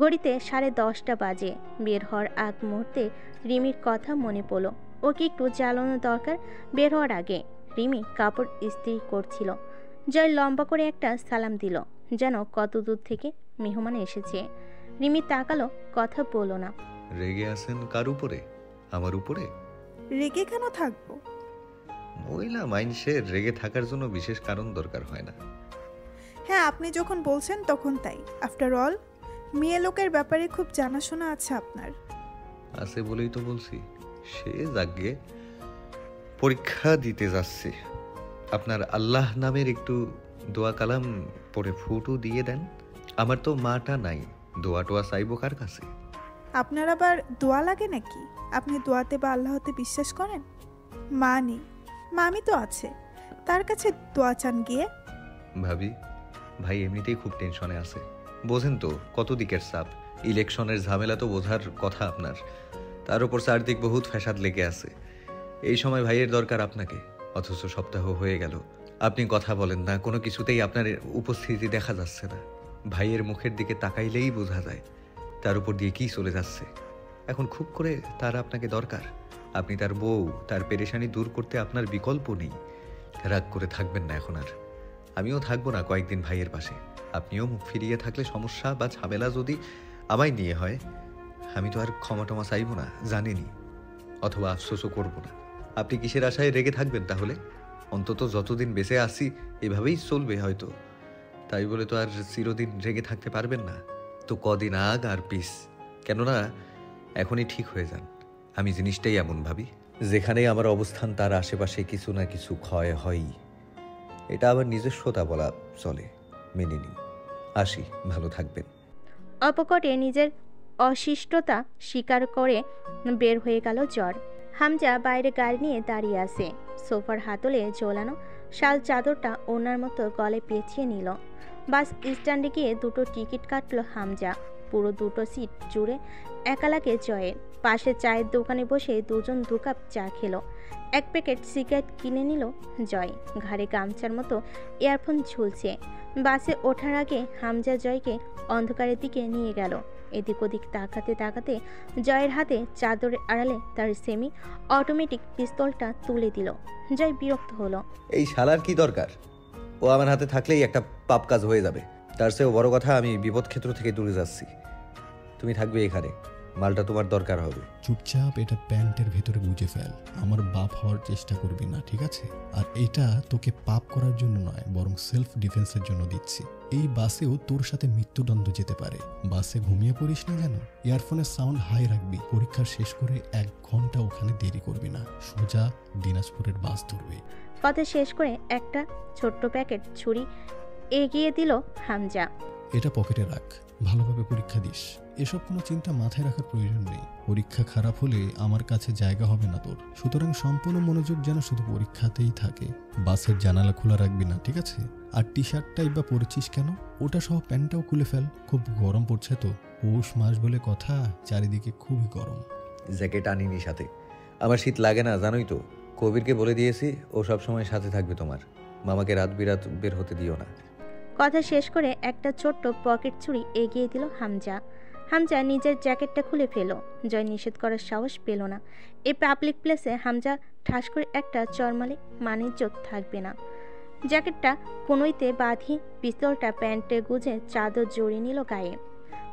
[SPEAKER 3] ঘড়িতে 10:30 বাজে। বের হওয়ার আগ মুহূর্তে রিমির কথা মনে পড়ল। ওকে একটু জ্বালানো দরকার বের হওয়ার আগে। রিমি কাপড় ইস্ত্রি করছিল। জয় লম্বা করে একটা সালাম দিল, যেন কত দূর থেকে মেহমান এসেছে। রিমি তাকালো, কথা বলল না।
[SPEAKER 2] রেগে আছেন কার উপরে? আমার উপরে?
[SPEAKER 9] রেগে কেন থাকবো?
[SPEAKER 2] মহিলা মাইন্ডসের রেগে থাকার জন্য বিশেষ কারণ দরকার হয় না।
[SPEAKER 9] হ্যাঁ, আপনি যখন বলছেন তখন তাই। আফটার অল মেয়ে লোকের ব্যাপারে খুব জানাশোনা আছে আপনার।
[SPEAKER 2] আছে বলেই তো বলছি। সে যাগে পরীক্ষা দিতে যাচ্ছে। আপনার আল্লাহ নামের একটু দোয়া কালাম পরে ফুটু দিয়ে দেন। আমার তো মাটা নাই, দোয়া টোয়া চাইবো কার কাছে?
[SPEAKER 9] আপনার আবার দোয়া লাগে নাকি? আপনি দোয়াতে বা আল্লাহতে বিশ্বাস করেন? মা নেই, মামি তো আছে, তার কাছে দোয়া চান গিয়ে।
[SPEAKER 2] ভাবি, ভাই এমনিতেই খুব টেনশনে আছে, বোঝেন তো কত দিকের চাপ। ইলেকশনের ঝামেলা তো বোঝার কথা আপনার, তার উপর চারদিক বহুত ফ্যাসাদ লেগে আছে। এই সময় ভাইয়ের দরকার আপনাকে, অথচ সপ্তাহ হয়ে গেল আপনি কথা বলেন না, কোনো কিছুতেই আপনার উপস্থিতি দেখা যাচ্ছে না। ভাইয়ের মুখের দিকে তাকাইলেই বোঝা যায় তার উপর দিয়ে কি চলে যাচ্ছে। এখন খুব করে তার আপনাকে দরকার, আপনি তার বউ, তার পেরেশানি দূর করতে আপনার বিকল্প নেই। রাগ করে থাকবেন না এখন আর, আমিও থাকবো না কয়েকদিন ভাইয়ের পাশে। আপনিও মুখ ফিরিয়ে থাকলে সমস্যা বা ঝামেলা যদি আমায় নিয়ে হয়, আমি তো আর ক্ষমা টমা চাইব না জানেনি, অথবা আফসোসও করব না। আপনি কিসের আশায় রেগে থাকবেন তাহলে? অন্তত যতদিন বেঁচে আসি এভাবেই চলবে হয়তো, তাই বলে তো আর চিরদিন রেগে থাকতে পারবেন না। তো কদিন আগ আর পিস, কেননা এখনই ঠিক হয়ে যান। আমি জিনিসটাই এমন ভাবি, যেখানেই আমার অবস্থান তার আশেপাশে কিছু না কিছু ক্ষয় হয়ই। এটা আবার নিজস্বতা বলা চলে, মেনে নিন। আসি, ভালো থাকবেন।
[SPEAKER 3] অপকটে নিজের অশিষ্টতা স্বীকার করে বের হয়ে গেল জ্বর। হামজা বাইরে গাড়ি নিয়ে দাঁড়িয়ে আছে, সোফার হাতলে ঝোলানো শাল চাদরটা ওনার মতো গলে পেঁচিয়ে নিল। বাস স্ট্যান্ডে গিয়ে দুটো টিকিট কাটলো হামজা। পুরো দুটো সিট জুড়ে একা লাগে জয়ের। পাশে চায়ের দোকানে বসে দুজন দু কাপ চা খেলো। এক প্যাকেট সিগারেট কিনে নিল জয়। ঘাড়ে গামছার মতো ইয়ারফোন ঝুলছে। বাসে ওঠার আগে হামজা জয়কে অন্ধকারের দিকে নিয়ে গেল। এদিক ওদিক তাকাতে তাকাতে জয়ের হাতে চাদরের আড়ালে তার সেমি অটোমেটিক পিস্তলটা তুলে দিল। জয় বিরক্ত হলো।
[SPEAKER 2] এই শালার কি দরকার? ও আমার হাতে থাকলেই একটা পাপ কাজ হয়ে যাবে। তার চেয়েও বড় কথা, আমি বিপদ ক্ষেত্র থেকে দূরে যাচ্ছি। তুমি থাকবে এখানে, মালটা তোমার দরকার হবে।
[SPEAKER 7] চুপচাপ এটা প্যান্টের ভেতরে গুজে ফেল। আমার বাপ হওয়ার চেষ্টা করবি না, ঠিক আছে? আর এটা তোকে পাপ করার জন্য নয়, বরং সেলফ ডিফেন্সের জন্য দিচ্ছি। এই বাসেও তোর সাথে মৃত্যুদণ্ড যেতে পারে। বাসে ঘুমিয়ে পড়িস না যেন। ইয়ারফোনের সাউন্ড হাই রাখবি। পরীক্ষা শেষ করে 1 ঘন্টা ওখানে দেরি করবি না, সোজা দিনাজপুরের বাস ধরবি।
[SPEAKER 3] কথা শেষ করে একটা ছোট্ট প্যাকেট ছুরি এগিয়ে দিল হামজা।
[SPEAKER 7] এটা পকেটে রাখ, ভালোভাবে পরীক্ষা দিস। এসব কোনো চিন্তা মাথায় রাখার প্রয়োজন নেই। পরীক্ষা খারাপ হলে আমার কাছে জায়গা হবে না তোর। সুতরাং সম্পূর্ণ মনোযোগ যেন শুধু পরীক্ষাতেই থাকে। বাসের জানালা খোলা রাখবি না, ঠিক আছে? আর টি শার্টটাই বা পরেছিস কেন? ওটা সহ প্যান্টটাও খুলে ফেল। খুব গরম পড়ছে তো, পৌষ মাস বলে কথা, চারিদিকে খুবই গরম।
[SPEAKER 2] জ্যাকেট আনিনি সাথে, আমার শীত লাগে না জানোই তো। কবিরকে বলে দিয়েছি, ও সব সময় সাথে থাকবে তোমার। মামাকে রাত বিরাত বের হতে দিও না।
[SPEAKER 3] কথা শেষ করে একটা ছোট্ট পকেট ছুরি এগিয়ে দিল হামজা। হামজা নিজের জ্যাকেটটা খুলে ফেল। জয় নিষেধ করার সাহস পেল না। এই পাবলিক প্লেসে হামজা ঠাস করে একটা চরমালে মানিজ্যত থাকবে না। জ্যাকেটটা কোনোইতে বাঁধি, পিস্তলটা প্যান্টে গুজে চাদর জড়িয়ে নিল গায়ে।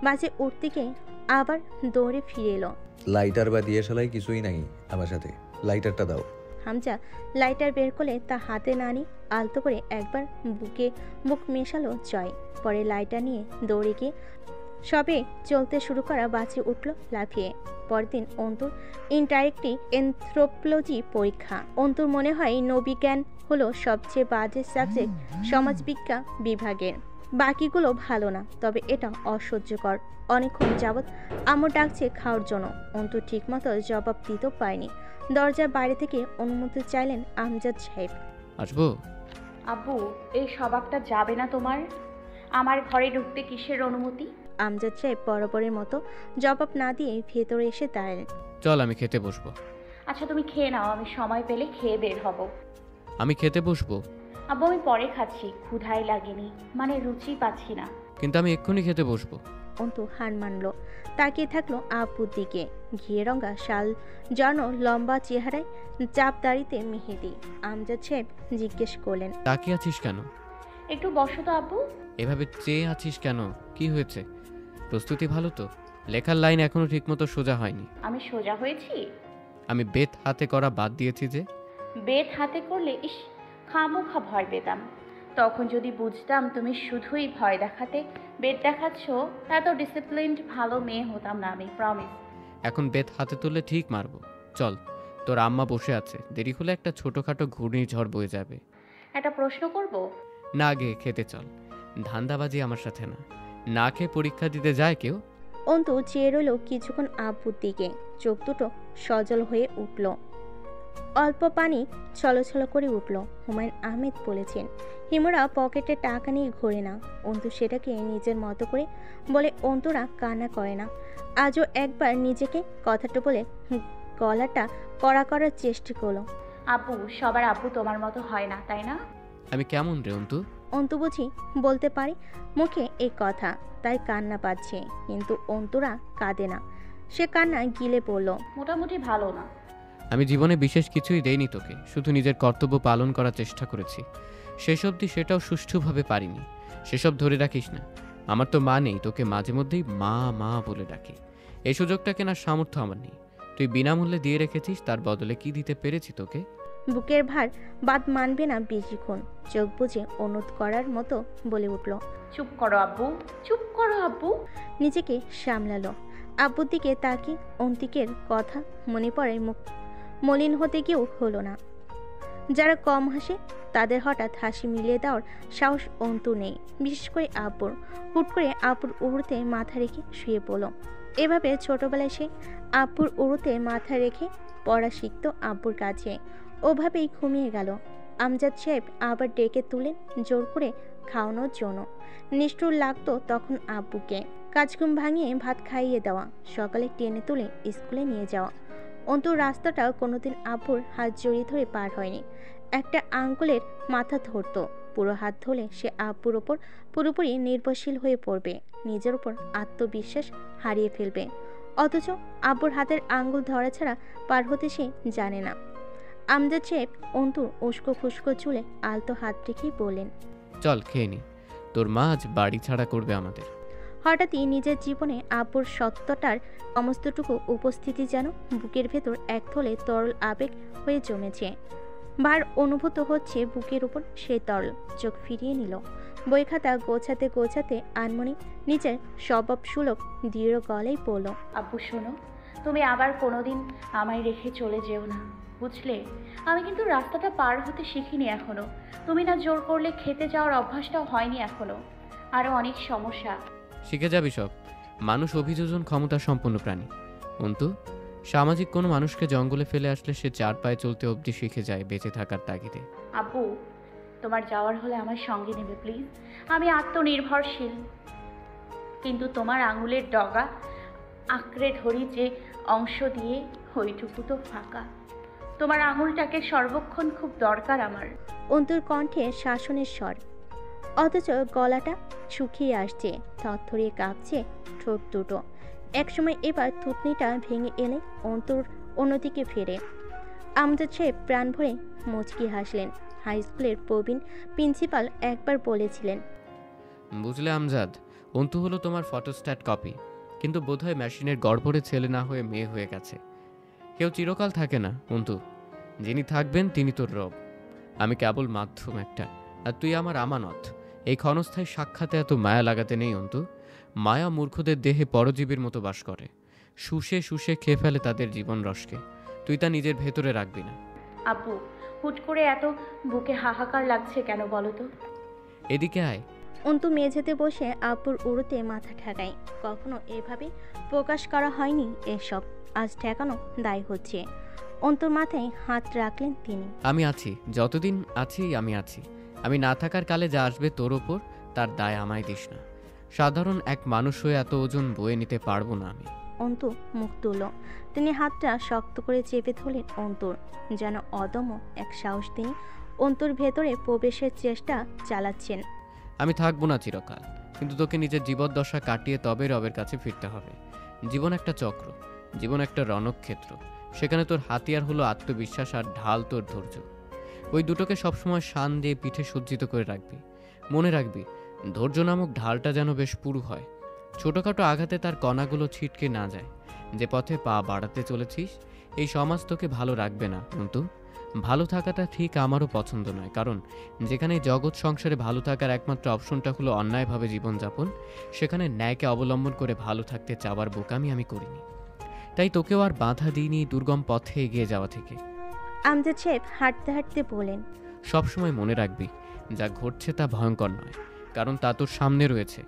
[SPEAKER 3] বাজে উঠতে গিয়ে আবার দৌড়ে ফিরে এলো।
[SPEAKER 2] লাইটার বা দিয়ে সালাই কিছুই নাই আমার সাথে, লাইটারটা দাও।
[SPEAKER 3] হামজা লাইটার বের করলে তা হাতে না নিয়ে আলতো করে একবার বুক মেশালো জয়। পরে লাইটার নিয়ে দৌড়ে গিয়ে সবে চলতে শুরু করা বাসে উঠল লাফিয়ে। পরদিন অন্তুর ইনডাইরেক্টলি এনথ্রোপোলজি পরীক্ষা। অন্তুর মনে হয় নবিজ্ঞান হলো সবচেয়ে বাজে সাবজেক্ট সমাজবিজ্ঞান বিভাগের। বাকিগুলো ভালো না, তবে এটা অসহ্যকর। অনেকক্ষণ যাবৎ আম্মু ডাকছে খাওয়ার জন্য। অন্তু ঠিকমতো জবাব দিতেও পায়নি। দরজার বাইরে থেকে অনুমতি চাইলেন আমজাদ সাহেব।
[SPEAKER 15] আসবো?
[SPEAKER 17] আব্বু, এই স্বভাবটা যাবে না তোমার? আমার ঘরে ঢুকতে কিসের অনুমতি?
[SPEAKER 3] আমজাদ সাহেব বরাবরের মতো জবাব না দিয়ে ভেতরে এসে দাঁড়ালেন।
[SPEAKER 15] চল, আমি খেতে বসবো।
[SPEAKER 17] আচ্ছা তুমি খেয়ে নাও, আমি সময় পেলে খেয়ে বের হব।
[SPEAKER 15] আমি খেতে বসবো?
[SPEAKER 17] আব্বু আমি পরে খাচ্ছি, ক্ষুধাই লাগেনি, মানে রুচি পাচ্ছি না।
[SPEAKER 15] কিন্তু আমি এক্ষুনি খেতে বসবো।
[SPEAKER 3] অন্তু হার মানলো। তাকিয়ে থাকলো আব্বুর দিকে। ঘিয়ে রঙা শাল জড়ানো লম্বা চেহারায় চাপ দাড়িতে মেহেদি। আমজাদ সাহেব জিজ্ঞেস করলেন,
[SPEAKER 15] তাকিয়ে আছিস কেন?
[SPEAKER 17] একটু বসো তো আব্বু।
[SPEAKER 15] এভাবে চেয়ে আছিস কেন? কি হয়েছে? প্রস্তুতি ভালো তো? লেখার লাইন এখনো ঠিকমতো সোজা হয়নি।
[SPEAKER 17] আমি সোজা হয়েছি?
[SPEAKER 15] আমি বেত হাতে করা বাদ দিয়েছি যে।
[SPEAKER 17] বেত হাতে করলে ইস, খামোখা ভয় পেতাম। তখন যদি বুঝতাম তুমি শুধুই ভয় দেখাতে বেত দেখাচ্ছ, এত ডিসিপ্লিনড ভালো মেয়ে হতাম না আমি, প্রমিস।
[SPEAKER 15] এখন বেত হাতে তুললে ঠিক মারবো। চল, তোর আম্মা বসে আছে, দেরি হলে একটা ছোটখাটো ঘূর্ণিঝড় বয়ে যাবে।
[SPEAKER 17] একটা প্রশ্ন করব?
[SPEAKER 15] না, আগে খেতে চল। ধান্দাবাজি আমার সাথে না। না খেয়ে পরীক্ষা দিতে যায় কেউ?
[SPEAKER 3] অন্তু চেয়ে রইল কিছুক্ষণ আব্বুর দিকে, চোখ দুটো সজল হয়ে উঠল। অল্প পানি ছলছল করে উঠল। হুমায়ুন আহমেদ বলেছেন, হিমুরা পকেটে টাকা নিয়ে ঘোরে না। অন্তু সেটাকে নিজের মতো করে বলে অন্তুরা কান্না করে না। আজও একবার নিজেকে কথাটা বলে গলাটা কড়া করার চেষ্টা করলো।
[SPEAKER 17] আব্বু, সবার আব্বু তোমার মতো হয় না, তাই না?
[SPEAKER 15] আমি কেমন রে অন্তু?
[SPEAKER 3] অন্তু বুঝি বলতে পারে মুখে এই কথা, তাই কান্না পাচ্ছে, কিন্তু অন্তুরা কাঁদে না। সে কান্না গিলে পড়ল।
[SPEAKER 17] মোটামুটি ভালো না।
[SPEAKER 15] আমি জীবনে বিশেষ কিছুই দেইনি তোকে, শুধু নিজের কর্তব্য পালন করার চেষ্টা করেছি। শেষ অবধি সেটাও সুষ্ঠুভাবে পারিনি। সেসব ধরে রাখিস না। আমার তো মা নেই, তোকে মাঝে মধ্যেই মা মা বলে ডাকি। এই সুযোগটা কেনার সামর্থ্য আমার নেই। তুই বিনামূল্যে দিয়ে রেখেছিস, তার বদলে কি দিতে পেরেছি তোকে?
[SPEAKER 3] বুকের ভার বাদ মানবে না বেশিক্ষণ। চোখ বুজে অনুরোধ করার মতো বলে উঠল,
[SPEAKER 17] চুপ করো আব্বু, চুপ করো আব্বু।
[SPEAKER 3] নিজেকে সামলালো। আব্বুর দিকে তাকি অন্তিকের কথা মনে পড়ে, মুখ মলিন হতে গিয়েও হলো না। যারা কম হাসে তাদের হঠাৎ হাসি মিলিয়ে দেওয়ার সাহস অন্তু নেই, বিশেষ করে আব্বুর। হুট করে আব্বুর উড়ুতে মাথা রেখে শুয়ে পড়ল। এভাবে ছোটবেলায় সে আব্বুর উড়ুতে মাথা রেখে পড়া শিখত আব্বুর কাছে। ওভাবেই ঘুমিয়ে গেল। আমজাদ সাহেব আবার ডেকে তুলেন জোর করে খাওয়ানোর জন্য। নিষ্ঠুর লাগতো তখন আব্বুকে। কাজঘুম ভাঙিয়ে ভাত খাইয়ে দেওয়া, সকালে টেনে তুলে স্কুলে নিয়ে যাওয়া। অন্তুর রাস্তাটাও কোনোদিন আব্বুর হাত জড়িয়ে ধরে পার হয়নি। একটা আঙ্গুলের মাথা ধরতো, পুরো হাত ধরলে সে আব্বুর ওপর পুরোপুরি নির্ভরশীল হয়ে পড়বে, নিজের ওপর আত্মবিশ্বাস হারিয়ে ফেলবে। অথচ আব্বুর হাতের আঙ্গুল ধরা ছাড়া পার হতে সে জানে না। আমজাদ সাহেব অন্তুর উস্কো খুস্কো চুলে আলতো হাত রেখেই বললেন,
[SPEAKER 15] চল খেয়ে নি, তোর মা আজ বাড়ি ছাড়া করবে আমাদের।
[SPEAKER 3] হঠাৎই নিজের জীবনে আব্বুর সত্যটার সমস্তটুকু উপস্থিতি যেন বুকের ভেতর এক থলে তরল আবেগ হয়ে জমেছে। ভার অনুভূত হচ্ছে বুকের উপর সেই তরল। চোখ ফিরিয়ে নিল। বই খাতা গোছাতে গোছাতে আনমনি নিজের স্বভাব সুলভ দৃঢ় গলায় বলল,
[SPEAKER 17] আব্বু শোনো, তুমি আবার কোনোদিন আমায় রেখে চলে যেও না, বুঝলে? আমি কিন্তু রাস্তাটা পার হতে শিখিনি এখনো। তুমি না জোর করলে খেতে যাওয়ার অভ্যাসটাও হয়নি এখনো। আরও অনেক সমস্যা।
[SPEAKER 15] শিখে যাবি সব। মানুষ অভিযোজন ক্ষমতা সম্পন্ন প্রাণী অন্তু। সামাজিক কোনো মানুষকে জঙ্গলে ফেলে আসলে সে চার পায়ে চলতে অবধি শিখে যায় বেঁচে থাকার তাগিদে।
[SPEAKER 17] আব্বু, তোমার যাওয়ার হলে আমার সঙ্গে নেবে প্লিজ। আমি আত্মনির্ভরশীল, কিন্তু তোমার আঙুলের ডগা আঁকড়ে ধরি যে অংশ দিয়ে, ওইটুকু তো ফাঁকা। তোমার আঙুলটাকে সর্বক্ষণ খুব দরকার আমার।
[SPEAKER 3] অন্তুর কণ্ঠে শাসনের স্বর, অথচ গলাটা শুকিয়ে আসছে, থরথরিয়ে কাঁপছে ঠোঁট দুটো। একসময় এবার থুতনিটা ভেঙে এলে অন্তর অন্যদিকে ফেরে। আমজাদ সাহেব প্রাণ ভরে মুচকি হাসলেন। হাই স্কুলের প্রবীণ প্রিন্সিপাল একবার বলেছিলেন,
[SPEAKER 15] বুঝলে আমজাদ, অন্তু হলো তোমার ফটোস্ট্যাট কপি, কিন্তু বোধহয় মেশিনের গড়পড়ে ছেলে না হয়ে মেয়ে হয়ে গেছে। কেউ চিরকাল থাকে না অন্তু, যিনি থাকবেন তিনি তোর রব। আমি কেবল মাধ্যম একটা, আর তুই আমার আমানত। এই ক্ষণস্থায়ী সাক্ষাতে এত মায়া লাগাতে নেই অন্তু। মায়া মূর্খদের দেহে পরজীবীর মতো বাস করে, শুষে শুষে খেয়ে ফেলে তাদের জীবন রসকে। তুই তা নিজের ভেতরে রাখবি না।
[SPEAKER 17] আব্বু, হুট করে এত বুকে হাহাকার লাগছে কেন বলো তো?
[SPEAKER 15] এদিকে আয়।
[SPEAKER 3] অন্তু মেঝেতে বসে আব্বুর উড়োতে মাথা ঠেকায়। কখনো এভাবে প্রকাশ করা হয়নি এসব, আজ ঠেকানো দায় হচ্ছে। অন্তুর মাথায় হাত রাখলেন তিনি।
[SPEAKER 15] আমি আছি, যতদিন আছি আমি আছি। আমি না থাকার কালে যা আসবে তোর ওপর, তার দায় আমায় দিস না। সাধারণ এক মানুষ হয়ে এত ওজন বয়ে নিতে পারবো না আমি।
[SPEAKER 3] অন্তু মুখ তুলল। তিনি হাতটা শক্ত করে চেপে ধরলেন অন্তুর, যেন অদম্য এক সাহস তিনি অন্তুর ভেতরে প্রবেশের চেষ্টা চালাচ্ছেন।
[SPEAKER 15] আমি থাকবো না চিরকাল, কিন্তু তোকে নিজের জীবদ্দশা কাটিয়ে তবে রবের কাছে ফিরতে হবে। জীবন একটা চক্র, জীবন একটা রণক্ষেত্র। সেখানে তোর হাতিয়ার হলো আত্মবিশ্বাস, আর ঢাল তোর ধৈর্য। ওই দুটোকে সবসময় শান দিয়ে পিঠে সজ্জিত করে রাখবি। মনে রাখবি, ধৈর্য নামক ঢালটা যেন বেশ পুরু হয়, ছোটোখাটো আঘাতে তার কণাগুলো ছিটকে না যায়। যে পথে পা বাড়াতে চলেছিস, এই সমাজ তোকে ভালো রাখবে না। কিন্তু ভালো থাকাটা ঠিক আমারও পছন্দ নয়, কারণ যেখানে জগৎ সংসারে ভালো থাকার একমাত্র অপশনটা হলো অন্যায়ভাবে জীবনযাপন, সেখানে ন্যায়কে অবলম্বন করে ভালো থাকতে চাওয়ার বোকামি আমি করিনি। তাই তোকেও আর বাধা দিইনি দুর্গম পথে এগিয়ে যাওয়া থেকে।
[SPEAKER 3] আমজাদ সাহেব হাঁটতে হাঁটতে বলেন,
[SPEAKER 15] সবসময় মনে রাখবি, যা ঘটছে তা ভয়ঙ্কর নয়, কারণ তা তোর সামনে রয়েছে।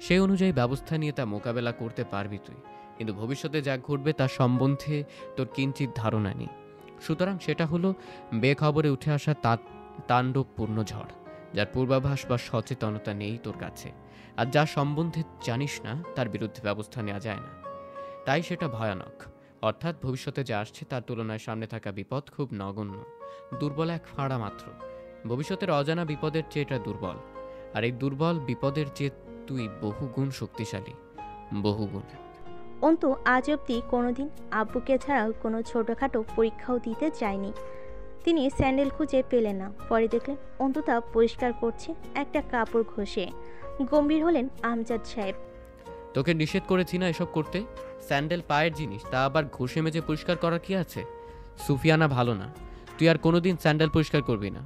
[SPEAKER 15] সেই অনুযায়ী ব্যবস্থা নিয়ে তা মোকাবেলা করতে পারবি তুই, কিন্তু ভবিষ্যতে যা ঘটবে তার সম্বন্ধে তোর কিঞ্চিত ধারণা নেই। সুতরাং সেটা হলো বেখবরে উঠে আসা তাণ্ডবপূর্ণ ঝড়, যার পূর্বাভাস বা সচেতনতা নেই তোর কাছে, আর যার সম্বন্ধে জানিস না তার বিরুদ্ধে ব্যবস্থা নেওয়া যায় না। তাই সেটা ভয়ানক। অর্থাৎ ভবিষ্যতে যা আসছে তার তুলনায় সামনে থাকা বিপদ খুব নগণ্য, দুর্বল এক ফাঁড়া মাত্র। ভবিষ্যতের অজানা বিপদের চেয়ে এটা দুর্বল, আর এই দুর্বল বিপদের চেয়ে তুই বহুগুণ শক্তিশালী, বহুগুণ।
[SPEAKER 3] অন্তু আজ অব্দি কোনোদিন আব্বুকে ছাড়াও কোনো ছোটোখাটো পরীক্ষাও দিতে যায়নি। তিনি স্যান্ডেল খুঁজে পেলেন না। পরে দেখলেন অন্তু তা পরিষ্কার করছে একটা কাপড় ঘষে। গম্ভীর হলেন আমজাদ সাহেব।
[SPEAKER 15] তোকে নিষেধ করেছি না এসব করতে? স্যান্ডেল পায়ের জিনিস, তা আবার ঘষে মেজে পরিষ্কার করার কি আছে? সুফিয়ানা ভালো না, তুই আর কোনোদিন স্যান্ডেল পরিষ্কার করবি না।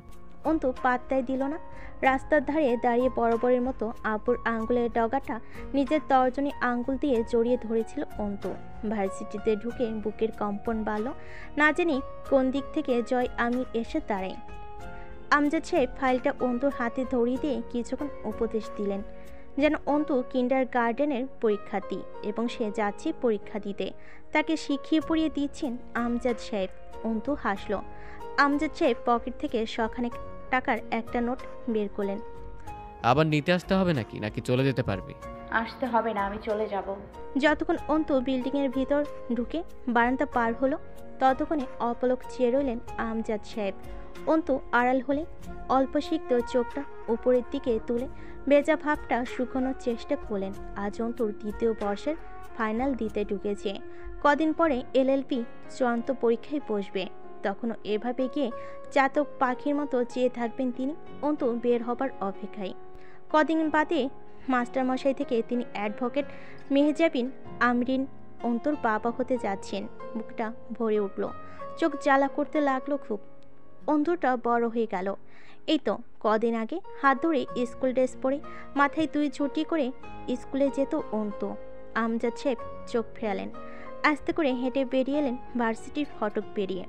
[SPEAKER 3] অন্তু পাত্তাই দিল না। রাস্তার ধারে দাঁড়িয়ে বরাবরের মতো আব্বুর আঙ্গুলের ডগাটা নিজের তর্জনী আঙ্গুল দিয়ে জড়িয়ে ধরেছিল অন্তু। ভার্সিটিতে ঢুকে বুকের কম্পন বাড়ল। না জানি কোন দিক থেকে জয় আমির এসে দাঁড়ায়। আমজাদ সাহেব ফাইলটা অন্তুর হাতে ধরিয়ে দিয়ে কিছুক্ষণ উপদেশ দিলেন, যেন অন্তু কিন্ডার গার্ডেনের পরীক্ষার্থী এবং সে যাচ্ছে পরীক্ষা দিতে। তাকে শিখিয়ে পড়িয়ে দিচ্ছেন আমজাদ সাহেব। অন্তু হাসল। আমজাদ সাহেব পকেট থেকে শখানেক টাকার একটা নোট বের করলেন।
[SPEAKER 15] আবার নিতে আসতে হবে নাকি চলে যেতে পারবি?
[SPEAKER 17] আসতে হবে না, আমি চলে যাব।
[SPEAKER 3] যতক্ষণ অন্তু বিল্ডিংয়ের ভিতর ঢুকে বারান্দা পার হলো, ততক্ষণে অপলক চেয়ে রইলেন আমজাদ সাহেব। অন্তু আড়াল হলে অল্প সিক্ত চোখটা উপরের দিকে তুলে ভেজা ভাবটা শুকানোর চেষ্টা করলেন। আজ অন্তুর দ্বিতীয় বর্ষের ফাইনাল দিতে ঢুকেছে। কদিন পরে LLB চূড়ান্ত পরীক্ষায় বসবে। তখনও এভাবে গিয়ে চাতক পাখির মতো চেয়ে থাকবেন তিনি। অন্তু বের হবার অপেক্ষায়। কদিন বাদে মাস্টারমশাই থেকে তিনি অ্যাডভোকেট মেহজাবিন আমরিন অন্তুর বাবা হতে যাচ্ছেন। বুকটা ভরে উঠল, চোখ জ্বালা করতে লাগলো খুব। অন্তুটা বড় হয়ে গেল। এই তো কদিন আগে হাত ধরে স্কুল ড্রেস পরে মাথায় 2 ঝুঁটি করে স্কুলে যেত অন্তু। আমজাদ সাহেব চোখ ফেরালেন। আস্তে করে হেঁটে বেরিয়ে এলেন ভার্সিটির ফটক পেরিয়ে।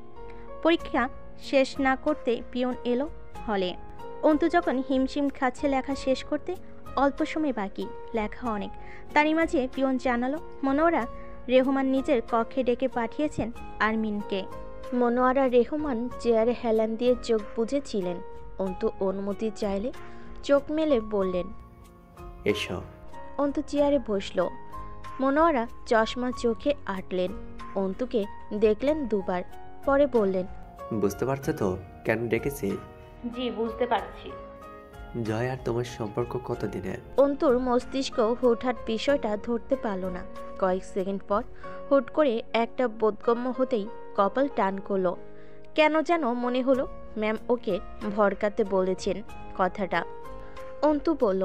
[SPEAKER 3] পরীক্ষা শেষ না করতে পিয়ন এলো হলে। অন্তু যখন হিমশিম খাচ্ছে লেখা শেষ করতে, অল্প সময় বাকি, লেখা অনেক। তারই মাঝে পিয়ন জানালো মনোয়ারা রেহমান নিজের কক্ষে ডেকে পাঠিয়েছেন আরমিনকে। মনোয়ারা রেহমান চেয়ারে হেলান দিয়ে চোখ বুজেছিলেন। অন্তু অনুমতি চাইলে চোখ মেলে বললেন,
[SPEAKER 11] এসো।
[SPEAKER 3] অন্তু চেয়ারে বসল। মনোয়ারা চশমা চোখে আটলেন। অন্তুকে দেখলেন দুবার, পরে বললেন,
[SPEAKER 11] বুঝতে পারছো তো কেন ডেকেছি?
[SPEAKER 17] জি বুঝতে পারছি।
[SPEAKER 11] জয় আর তোমার সম্পর্ক কতদিনের?
[SPEAKER 3] অন্তুর মস্তিষ্ক হুটহাট বিষয়টা ধরতে পারল না। কয়েক সেকেন্ড পর হুট করে একটা বোধগম্য হতেই কপাল টান করলো। কেন যেন মনে হলো ম্যাম ওকে ভড়কাতে বলেছেন কথাটা। অন্তু বলল,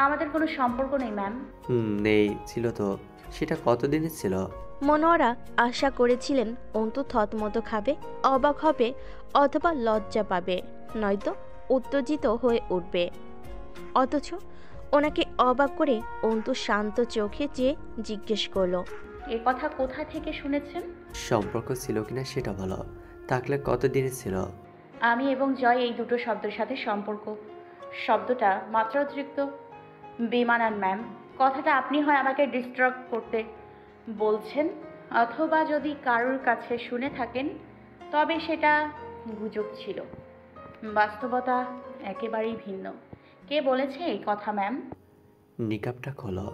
[SPEAKER 17] আমাদের কোনো সম্পর্ক নেই ম্যাম।
[SPEAKER 11] নেই ছিল তো, সেটা কতদিনের ছিল?
[SPEAKER 3] মনোয়ারা আশা করেছিলেন অন্তু থতমত খাবে, অবাক হবে অথবা লজ্জা পাবে, নয়তো উত্তেজিত হয়ে উঠবে। অথচ ওনাকে অবাক করে অন্তু শান্ত চোখে চেয়ে জিজ্ঞেস করলো,
[SPEAKER 17] এ কথা কোথা থেকে শুনেছেন?
[SPEAKER 11] সম্পর্ক ছিল কিনা সেটা বলো, থাকলে কতদিনের ছিল?
[SPEAKER 17] আমি এবং জয় এই দুটো শব্দের সাথে সম্পর্ক শব্দটা মাত্রাতিরিক্ত বেমানান ম্যাম। কথাটা আপনি হয় আমাকে ডিস্টার্ব করতে বলছেন, অথবা যদি কারোর কাছে শুনে থাকেন তবে সেটা গুজব ছিল। বাস্তবতা একেবারেই ভিন্ন। কে বলেছে এই কথা ম্যাম?
[SPEAKER 11] নিকাবটা খোলো।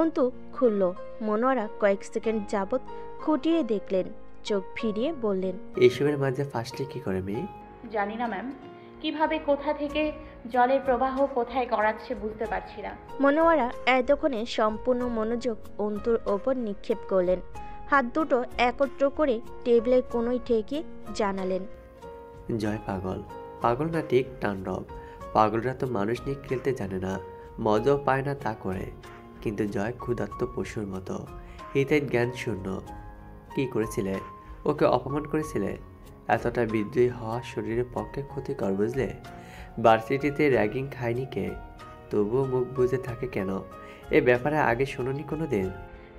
[SPEAKER 3] অন্তু খুলল। মনোয়ারা কয়েক সেকেন্ড যাবৎ খুঁটিয়ে দেখলেন, চোখ ফিরিয়ে বললেন,
[SPEAKER 11] এইসবের মাঝে ফাঁসলে কি করে মেয়ে?
[SPEAKER 17] জানি না ম্যাম, কিভাবে কোথা থেকে জলের প্রবাহ কোথায় গড়াচ্ছে বুঝতে পারছি না।
[SPEAKER 3] মনোয়ারা এতক্ষণে সম্পূর্ণ মনোযোগ অন্তুর ওপর নিক্ষেপ করলেন। হাত দুটো একত্র করে টেবিলের কোনোই ঠেকিয়ে জানালেন,
[SPEAKER 11] জয় পাগল। পাগল না ঠিক তাণ্ডব। পাগলরা তো মানুষ নিয়ে খেলতে জানে না, মজাও পায় না তা করে। কিন্তু জয় ক্ষুধার্ত পশুর মতো, হিতায় জ্ঞান শূন্য। কি করেছিলে? ওকে অপমান করেছিলে? এতটা বিদ্রোহী হওয়া শরীরের পক্ষে ক্ষতিকর বুঝলে? ভার্সিটিতে র্যাগিং খায়নি কে? তবুও মুখ বুঝে থাকে কেন? এ ব্যাপারে আগে শুনোনি কোনো দিন?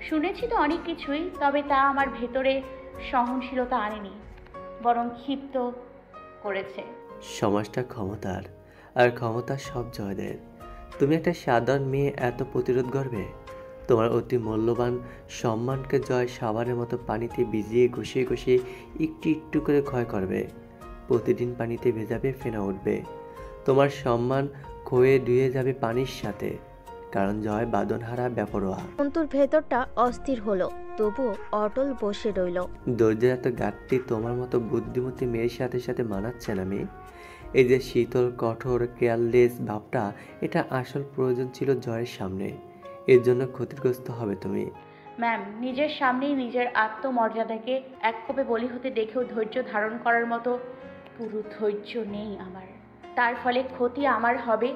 [SPEAKER 17] শুনেছি তো অনেক কিছুই, তবে তা আমার ভেতরে সহনশীলতা আনেনি, বরং ক্ষিপ্ত করেছে।
[SPEAKER 11] সমাজটা ক্ষমতার, আর ক্ষমতা সব জয়দের। তুমি একটা সাধারণ মেয়ে এত প্রতিরোধ করবে? তোমার অতি মূল্যবান সম্মানকে জয় সাবানের মতো পানিতে ভিজিয়ে ঘষিয়ে ঘষিয়ে একটু একটু করে ক্ষয় করবে। প্রতিদিন পানিতে ভেজাবে, ফেনা উঠবে। তোমার সম্মান ক্ষয়ে ধুয়ে যাবে পানির সাথে, কারণ জয় বাঁধনহারা বেপরোয়া।
[SPEAKER 3] অন্তুর ভেতরটা অস্থির হলো, তবুও অটল বসে রইল।
[SPEAKER 11] ধৈর্যের এত ঘাটতি তোমার মতো বুদ্ধিমতী মেয়ের সাথে সাথে মানাচ্ছে না মেয়ে। এই যে শীতল কঠোর কেয়ারলেস ভাবটা, এটা আসল প্রয়োজন ছিল জয়ের সামনে। এর জন্য ক্ষতিগ্রস্ত হবে তুমি।
[SPEAKER 17] ম্যাম, নিজের সামনেই নিজের আত্মমর্যাদাকে এক কোপে বলি হতে দেখেও ধৈর্য ধারণ করার মতো পুরো ধৈর্য নেই আমার। তার ফলে ক্ষতি আমার হবে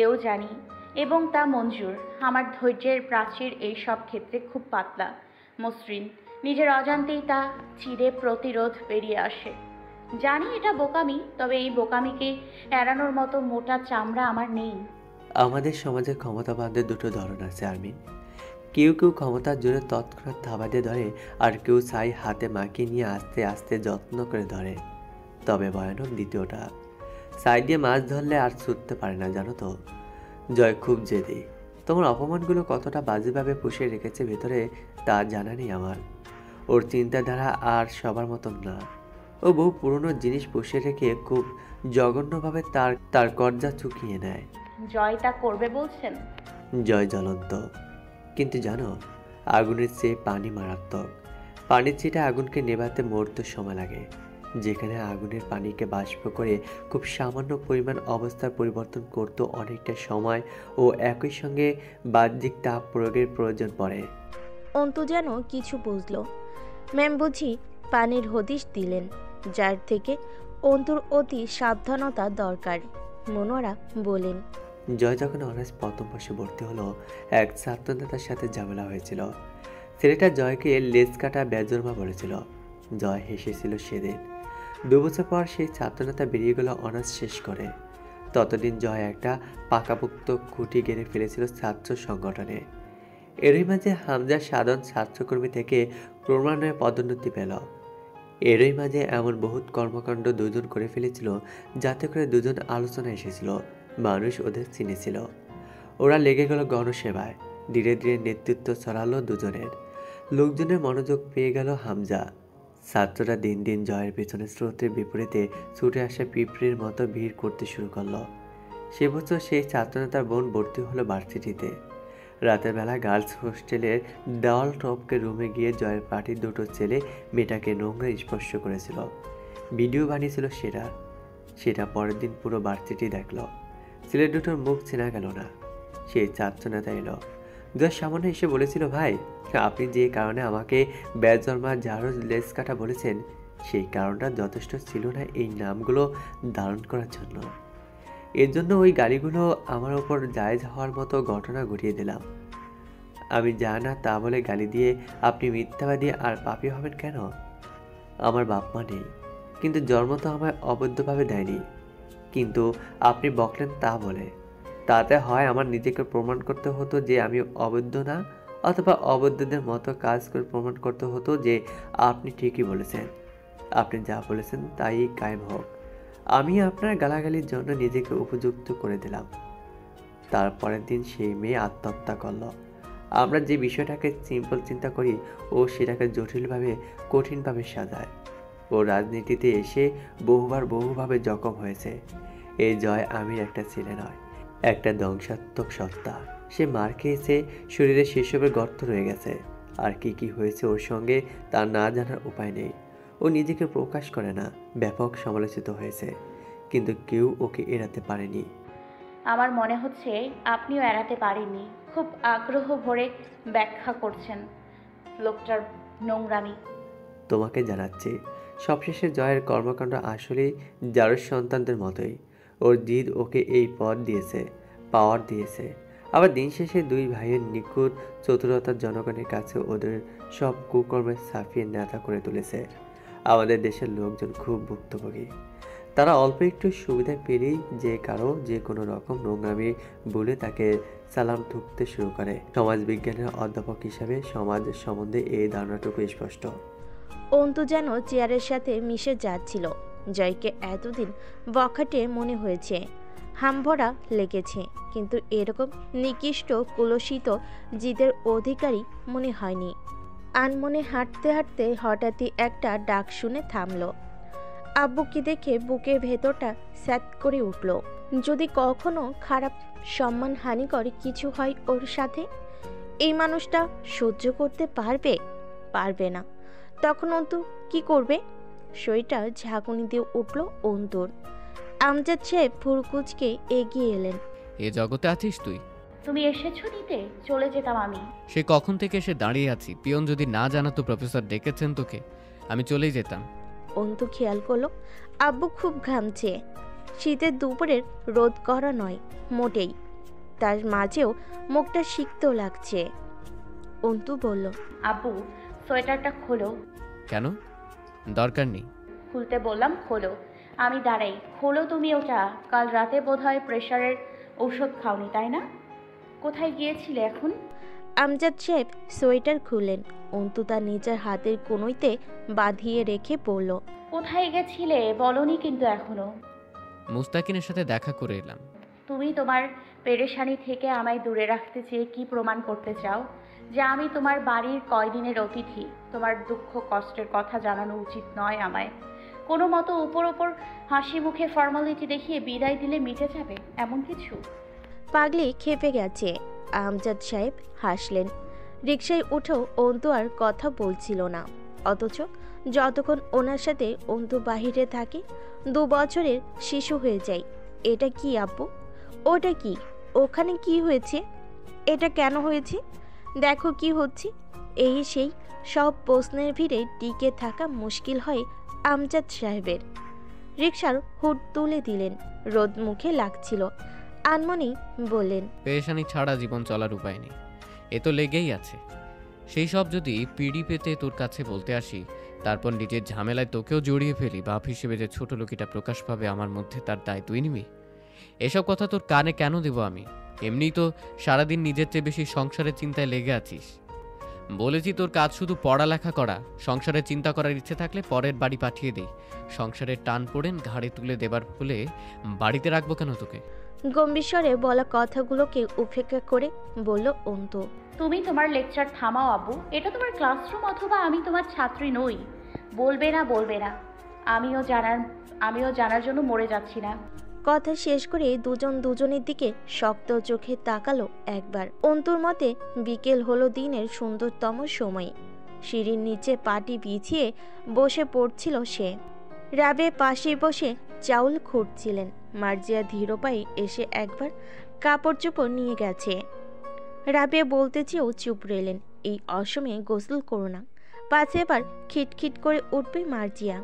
[SPEAKER 17] এও জানি, এবং তা মঞ্জুর। আমার ধৈর্যের প্রাচীর এই সব ক্ষেত্রে খুব পাতলা, মসৃণ। নিজের অজান্তেই তা চিরে প্রতিরোধ বেরিয়ে আসে। জানি এটা বোকামি, তবে এই বোকামিকে এড়ানোর মতো মোটা চামড়া আমার নেই।
[SPEAKER 11] আমাদের সমাজে ক্ষমতাবানদের দুটো ধরন আছে আর্মিন। কেউ কেউ ক্ষমতার জোরে তৎক্ষণাৎ থাবা দিয়ে ধরে, আর কেউ ছাই হাতে মাখিয়ে নিয়ে আস্তে আস্তে যত্ন করে ধরে। তবে ভয়ানক দ্বিতীয়টা। ছাই দিয়ে মাছ ধরলে আর ছুটতে পারে না, জানো তো। জয় খুব জেদি। তোমার অপমানগুলো কতটা বাজেভাবে পুষে রেখেছে ভেতরে তা জানা নেই আমার। ওর চিন্তাধারা আর সবার মতন না। ও বহু পুরনো জিনিস পুষে রেখে খুব জঘন্যভাবে তার কর্জা চুকিয়ে নেয়।
[SPEAKER 17] জয় তা করবে বলছেন?
[SPEAKER 11] জয় জ্বলন্ত, কিন্তু জানো, আগুনের চেয়ে পানি মারাত্মক। পানির চেয়ে আগুনকে নেভাতে মুহূর্ত সময় লাগে। যেখানে আগুনের পানিকে বাষ্প করে খুব সামান্য পরিমাণ অবস্থার পরিবর্তন করতে অনেকটা সময় ও একই সঙ্গে বাহ্যিক তাপ প্রয়োগের প্রয়োজন পড়ে।
[SPEAKER 3] অন্তু যেন কিছু বুঝল। ম্যাম বুঝি পানির হদিশ দিলেন, যার থেকে অন্তুর অতি সাবধানতা দরকার। মনোয়ারা বলেন,
[SPEAKER 11] জয় যখন অনার্স প্রথম বর্ষে ভর্তি হলো, এক ছাত্রনেতার সাথে ঝামেলা হয়েছিল। ছেলেটা জয়কে লেজ কাটা বেজরমা বলেছিল। জয় হেসেছিল সেদিন। 2 বছর পর সেই ছাত্রনেতা বেরিয়ে গেল অনার্স শেষ করে। ততদিন জয় একটা পাকাপোক্ত খুঁটি গেড়ে ফেলেছিল ছাত্র সংগঠনে। এরই মাঝে হামজা সাধারণ ছাত্রকর্মী থেকে ক্রমান্বয়ে পদোন্নতি পেল। এরই মাঝে এমন বহুত কর্মকাণ্ড দুজন করে ফেলেছিল, যাতে করে দুজন আলোচনা এসেছিল। মানুষ ওদের চিনেছিল। ওরা লেগে গেল গণসেবায়। ধীরে ধীরে নেতৃত্ব ছড়ালো দুজনের। লোকজনের মনোযোগ পেয়ে গেল হামজা। ছাত্ররা দিন দিন জয়ের পেছনে স্রোতের বিপরীতে ছুটে আসা পিঁপড়ের মতো ভিড় করতে শুরু করলো। সে বছর সেই ছাত্রনেতার বোন ভর্তি হলো ভার্সিটিতে। রাতের বেলা গার্লস হোস্টেলের দেওয়াল টপকে রুমে গিয়ে জয়ের পার্টির দুটো ছেলে মেয়েটাকে নোংরা স্পর্শ করেছিল। ভিডিও বানিয়েছিল সেটা পরের দিন পুরো ভার্সিটি দেখলো। ছেলে দুটোর মুখ চেনা গেল না। সেই ছাত্রনেতা এলো। জয় সামান্য এসে বলেছিল, ভাই, আপনি যে কারণে আমাকে বেজরমা জারজ লেস কাটা বলেছেন, সেই কারণটা যথেষ্ট ছিল না এই নামগুলো ধারণ করার জন্য। এর জন্য ওই গালিগুলো আমার ওপর জায়েজ হওয়ার মতো ঘটনা ঘটিয়ে দিলাম। আমি যা না তা বলে গালি দিয়ে আপনি মিথ্যাবাদী আর পাপী হবেন কেন? আমার বাপ মা নেই, কিন্তু জন্ম তো আমায় অবৈধভাবে দেয়নি। কিন্তু আপনি বকলেন তা বলে। তাতে হয় আমার নিজেকে প্রমাণ করতে হতো যে আমি অবৈধ না, অথবা অবৈধদের মতো কাজ করে প্রমাণ করতে হতো যে আপনি ঠিকই বলেছেন। আপনি যা বলেছেন তাই কায়েম হোক। আমি আপনার গালাগালির জন্য নিজেকে উপযুক্ত করে দিলাম। তারপরের দিন সেই মেয়ে আত্মহত্যা করল। আমরা যে বিষয়টাকে সিম্পল চিন্তা করি, ও সেটাকে জটিলভাবে কঠিনভাবে সাজায়। ও রাজনীতিতে এসে বহুভাবে জখম হয়েছে। এই জয় আমির একটা ছেলে নয়, একটা ধ্বংসাত্মক সত্তা। সে মার খেয়েছে, শরীরে সেসবের গর্ত রয়ে গেছে। আর কি হয়েছে ওর সঙ্গে তা না জানার উপায় নেই। ও নিজেকে প্রকাশ করে না, ব্যাপক সমালোচিত হয়েছে, কিন্তু কেউ ওকে এড়াতে পারেনি।
[SPEAKER 17] আমার মনে হচ্ছে আপনিও এড়াতে পারেননি। খুব আগ্রহ ভরে ব্যাখ্যা করছেন লোকটার নোংরামি।
[SPEAKER 11] তোমাকে জানাচ্ছি, সবশেষে জয়ের কর্মকাণ্ড আসলেই জারজ সন্তানদের মতোই। ওর জিদ ওকে এই পদ দিয়েছে, পাওয়ার দিয়েছে। আবার দিন শেষে দুই ভাইয়ের নিখুঁত চতুরতার জনগণের কাছে ওদের সব কুকর্মের সাফিয়ে নেতা করে তুলেছে। আমাদের দেশের লোকজন খুব ভুক্তভোগী। তারা অল্প একটু সুবিধা পেলেই যে কারো যে কোনো রকম নোংরামি বলে তাকে সালাম ঠুকতে শুরু করে। সমাজবিজ্ঞানের অধ্যাপক হিসাবে সমাজ সম্বন্ধে এই ধারণাটুকু স্পষ্ট।
[SPEAKER 3] অন্তু যেন চেয়ারের সাথে মিশে যাচ্ছিল। জয়কে এতদিন বখাটে মনে হয়েছে। হামভরা লেগেছে, কিন্তু এরকম নিকৃষ্ট কুলসিত জিদের অধিকারী মনে হয়নি। আনমনে হাঁটতে হাঁটতে হঠাৎই একটা ডাক শুনে থামল। আব্বুকে দেখে বুকের ভেতরটা স্যাত করে উঠল। যদি কখনো খারাপ সম্মানহানিকর কিছু হয় ওর সাথে, এই মানুষটা সহ্য করতে পারবে? পারবে না। তখন অন্তু কি করবে? শরীরটা ঝাঁকুনি দিয়ে উঠল অন্তুর। আমজাদ সাহেব ফুরকুচকে এগিয়ে এলেন।
[SPEAKER 15] এ জগতে আছিস তুই?
[SPEAKER 17] তুমি এসেছো নিতে, চলে যেতাম আমি।
[SPEAKER 15] সে কখন থেকে এসে দাঁড়িয়ে আছি, পিয়ন যদি না জানাতো প্রফেসর ডেকেছেন তোকে, আমি চলেই যেতাম।
[SPEAKER 3] অন্তু খেয়াল করলো আব্বু খুব ঘামছে। শীতের দুপুরের রোদ করা নয় মোটেই, তার মাঝেও মুখটা সিক্ত লাগছে। অন্তু বলল,
[SPEAKER 17] আব্বু সোয়েটারটা খোলো।
[SPEAKER 15] কেন? দরকার নেই।
[SPEAKER 17] খুলতে বললাম খোলো। আমি দাঁড়াই, খোলো তুমি ওটা। কাল রাতে বোধহয় প্রেশারের ঔষধ খাওনি, তাই না? কোথায় গিয়েছিলে এখন?
[SPEAKER 3] আমজাদ সাহেব সোয়েটার খুললেন। অন্তু তার নিজের হাতের কোনোইতে বাঁধিয়ে রেখে বলল,
[SPEAKER 17] কোথায় গেছিলে বলনি কিন্তু এখনো।
[SPEAKER 15] মুস্তাকিনের সাথে দেখা করে এলাম।
[SPEAKER 17] তুমি তোমার পেরেশানি থেকে আমায় দূরে রাখতে চেয়ে কি প্রমাণ করতে চাও? যে আমি তোমার বাড়ির কয়দিনের অতিথি। তোমার দুঃখ কষ্টের কথা জানানো উচিত নয় আমায়। কোনো মতো উপর ওপর হাসি মুখে ফর্মালিটি দেখিয়ে বিদায় দিলে মিটে যাবে এমন কিছু?
[SPEAKER 3] পাগলি খেপে গেছে। আমজাদ সাহেব হাসলেন। রিকশায় উঠেও অন্তু আর কথা বলছিল না, অথচ যতক্ষণ ওনার সাথে অন্তু বাহিরে থাকে 2 বছরের শিশু হয়ে যায়। এটা কি আব্বু? ওটা কি? ওখানে কি হয়েছে? এটা কেন হয়েছে? দেখো কি হচ্ছে। এই সেই সব প্রশ্নের ভিড়ে টিকে থাকা মুশকিল হয় আমজাদ সাহেবের। রিকশার হুড তুলে দিলেন, রোদ মুখে লাগছিল। আনমনি বললেন,
[SPEAKER 15] পেরেশানি ছাড়া জীবন চলার উপায় নেই, এ তো লেগেই আছে। সেই সব যদি পিড়ি পেতে তোর কাছে বলতে আসি, তারপর নিজের ঝামেলায় তোকেও জড়িয়ে ফেলি, বাপ হিসেবে যে ছোট লোকিটা প্রকাশ পাবে আমার মধ্যে, তার দায় তুই নিবি? এসব কথা তোর কানে কেন দেব আমি? এমনিই তো সারাদিন নিজের চেয়ে বেশি সংসারের চিন্তায় লেগে আছিস। বলেছি তোর কাজ শুধু পড়ালেখা করা। সংসারের চিন্তা করার ইচ্ছে থাকলে পরের বাড়ি পাঠিয়ে দেই। সংসারের টান পড়েন ঘাড়ে তুলে দেবার ফলে বাড়িতে রাখবো কেন তোকে?
[SPEAKER 3] গম্ভীর বলা কথাগুলোকে উপেক্ষা করে বলল অন্তু,
[SPEAKER 17] তুমি তোমার লেকচার থামাও আব্বু। এটা তোমার ক্লাসরুম, অথবা আমি তোমার ছাত্রী নই। বলবে না বলবে না। আমিও জানার জন্য মরে যাচ্ছি না।
[SPEAKER 3] কথা শেষ করে দুজন দুজনের দিকে শক্ত চোখে তাকালো একবার। অন্তুর মতে বিকেল হলো দিনের সুন্দরতম সময়। সিঁড়ির নিচে পাটি বিছিয়ে বসে পড়ছিল সে। রাবে পাশে বসে চাউল খুঁড়ছিলেন। মার্জিয়া ধীর পায়ে এসে একবার কাপড় চোপড় নিয়ে গেছে। রাবে বলতে চেয়েও চুপ রইলেন। এই অসময়ে গোসল করো না, পাছে এবার খিটখিট করে উঠবে মার্জিয়া।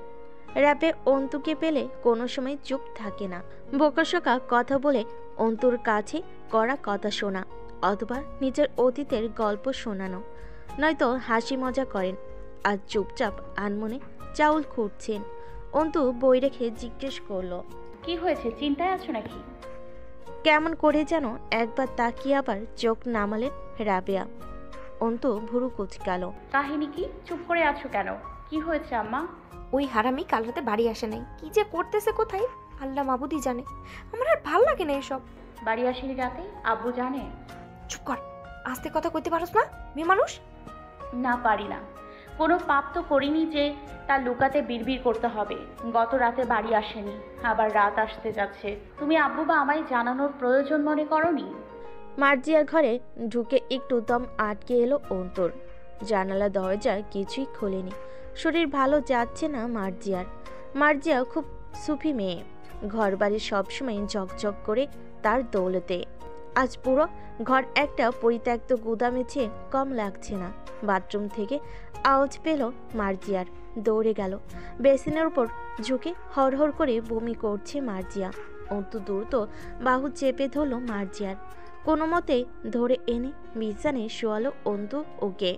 [SPEAKER 3] রাবে অন্তুকে পেলে কোনো সময় চুপ থাকে না। বোকাশোকা কথা বলে অন্তুর কাছে করা কথা শোনা, অথবা নিজের অতীতের গল্প শোনানো, নয়তো হাসি মজা করেন। আর চুপচাপ আনমনে চাউল খুঁড়ছেন। অন্তু বই রেখে জিজ্ঞেস করলো,
[SPEAKER 17] কি হয়েছে? চিন্তায় আছো নাকি?
[SPEAKER 3] কেমন করে যেন একবার তাকিয়ে আবার চোখ নামালেন রাবেয়া। অন্তু ভুরু কুচকাল।
[SPEAKER 17] কাহিনী কি? চুপ করে আছো কেন? কি হয়েছে আম্মা?
[SPEAKER 18] ওই হারামি কাল রাতে বাড়ি আসে নাই। কি যে করতেছে কোথায় আল্লাহ মাবুদি জানে। আমার আর ভাল লাগে না এসব।
[SPEAKER 17] বাড়ি আসেনি রাতে? আব্বু জানে?
[SPEAKER 18] চুপ কর, আস্তে কথা কইতে পারোস না? মেয়ে মানুষ।
[SPEAKER 17] না, পারি না। কোনো পাপ তো করিনি যে তা লুকাতে বিড়বিড় করতে হবে। গত রাতে বাড়ি আসেনি, আবার রাত আসতে যাচ্ছে। তুমি আব্বু বা আমায় জানানোর প্রয়োজন মনে করনি?
[SPEAKER 3] মার্জিয়ার ঘরে ঢুকে একটু দম আটকে এলো অন্তর। জানালা দরজা কিছুই খোলেনি। শরীর ভালো যাচ্ছে না মার্জিয়ার। মার্জিয়া খুব সুফি মেয়ে। ঘর বাড়ি সবসময় ঝকঝক করে তার দৌলতে। আজ পুরো ঘর একটা পরিত্যক্ত গুদামে চেয়ে কম লাগছে না। বাথরুম থেকে আওয়াজ পেল মার্জিয়ার। দৌড়ে গেল। বেসিনের উপর ঝুঁকে হরহর করে বমি করছে মার্জিয়া। অন্তু দ্রুত বাহু চেপে ধরল মার্জিয়ার। কোনো মতে ধরে এনে বিছানায় শোয়ালো অন্তু ওকে।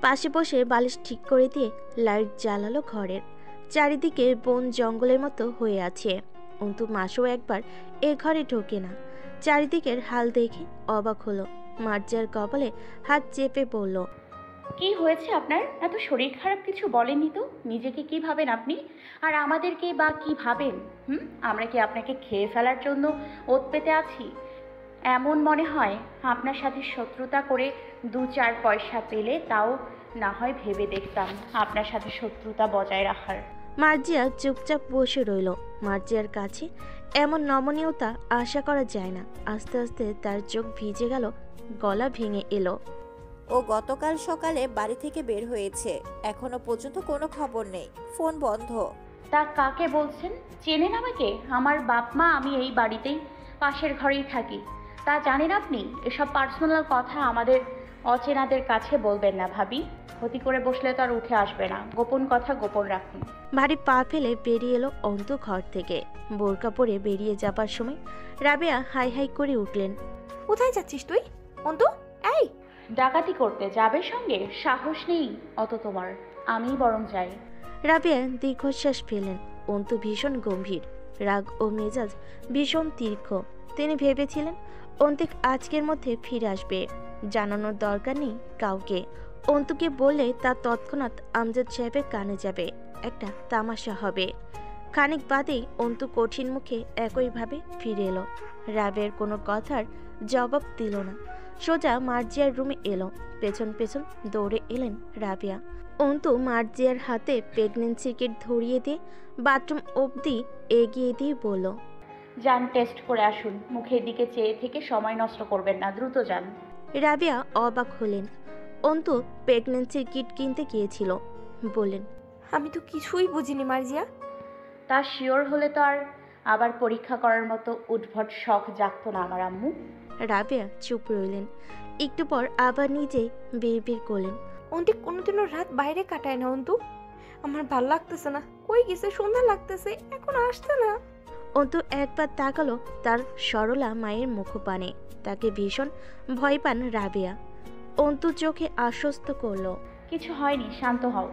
[SPEAKER 3] পাশে বসে বালিশ ঠিক করে দিয়ে লাইট জ্বালালো ঘরের। চারিদিকে বন জঙ্গলের মতো হয়ে আছে। অন্তু মাসও একবার এ ঘরে ঢোকে না। চারিদিকের হাল দেখে অবাক হলো। মার্জিয়ার কপালে হাত চেপে বলল,
[SPEAKER 17] কি হয়েছে আপনার? এত শরীর খারাপ কিছু বলেননি তো। নিজেকে কি ভাবেন আপনি, আর আমাদেরকে বা কি ভাবেন? আমরা কি আপনাকে খেয়ে ফেলার জন্য ওত পেতে আছি? এমন মনে হয় আপনার সাথে শত্রুতা করে 2-4 পয়সা পেলে তাও না হয় ভেবে দেখতাম আপনার সাথে শত্রুতা বজায় রাখার।
[SPEAKER 3] মার্জিয়া চুপচাপ বসে রইল। মার্জিয়ার কাছে এমন নমনীয়তা আশা করা যায় না। আস্তে আস্তে তার চোখ ভিজে গেল, গলা ভেঙে এলো।
[SPEAKER 19] ও গতকাল সকালে বাড়ি থেকে বের হয়েছে, এখনো পর্যন্ত কোনো খবর নেই, ফোন বন্ধ।
[SPEAKER 17] তা কাকে বলছেন? চেনেন আমাকে? আমার বাপ মা, আমি এই বাড়িতেই পাশের ঘরেই থাকি। তা জানেন আপনি? এসব পার্সোনাল কথা আমাদের অচেনাদের কাছে বলবেন না ভাবি। ক্ষতি করে বসলে তো আর উঠে আসবে না। গোপন কথা গোপন রাখুন।
[SPEAKER 3] ভারী পা ফেলে বেরিয়ে এলো অন্তু ঘর থেকে। বোরকা পরে বেরিয়ে যাবার সময় রাবেয়া হাই হাই করে উঠলেন।
[SPEAKER 18] কোথায় যাচ্ছিস তুই অন্তু? এই,
[SPEAKER 17] ডাকাতি করতে যাবে সঙ্গে? সাহস নেই অত তোমার, আমি বরং যাই।
[SPEAKER 3] রাবেয়া দীর্ঘশ্বাস ফেলেন। অন্তু ভীষণ গম্ভীর, রাগ ও মেজাজ ভীষণ তীক্ষ্ণ। তিনি ভেবেছিলেন অন্তিক আজকের মধ্যে ফিরে আসবে। জানানোর দরকার নেই কাউকে। অন্তুকে বললে তা তৎক্ষণাৎ আমজাদ সাহেবের কানে যাবে, একটা তামাশা হবে। খানিক বাদেই অন্তু কঠিন মুখে একইভাবে ফিরে এলো। রাবের কোনো কথার জবাব দিল না, সোজা মার্জিয়ার রুমে এলো। পেছন পেছন দৌড়ে এলেন রাবেয়া। অন্তু মার্জিয়ার হাতে প্রেগনেন্সি কিট ধরিয়ে দিয়ে বাথরুম অবধি এগিয়ে দিয়ে বলল,
[SPEAKER 17] যান টেস্ট করে আসুন। মুখের দিকে চেয়ে থেকে সময় নষ্ট করবেন না, দ্রুত যান।
[SPEAKER 3] রাবেয়া অবাক হলেন। অন্তু প্রেগনেন্সির কিট কিনতে গিয়েছিল বললেন,
[SPEAKER 18] আমি তো কিছুই বুঝিনি মার্জিয়া।
[SPEAKER 17] তা শিওর হলে তো আর আবার পরীক্ষা করার মতো উদ্ভট শখ জাগতো না আমার আম্মু।
[SPEAKER 3] রাবেয়া চুপ রইলেন। একটু পর আবার নিজেই বিড়বিড় করলেন,
[SPEAKER 18] অন্তিক কোনোদিনও রাত বাইরে কাটায় না অন্তু। আমার ভাল লাগতেছে না, কই গেছে? সন্ধ্যা লাগতেছে, এখন আসছে না।
[SPEAKER 3] অন্তু একবার তাকালো তার সরলা মায়ের মুখপানে। তাকে ভীষণ ভয় পান রাবেয়া। অন্তু চোখে আশ্বস্ত করলো,
[SPEAKER 17] কিছু হয়নি, শান্ত হও।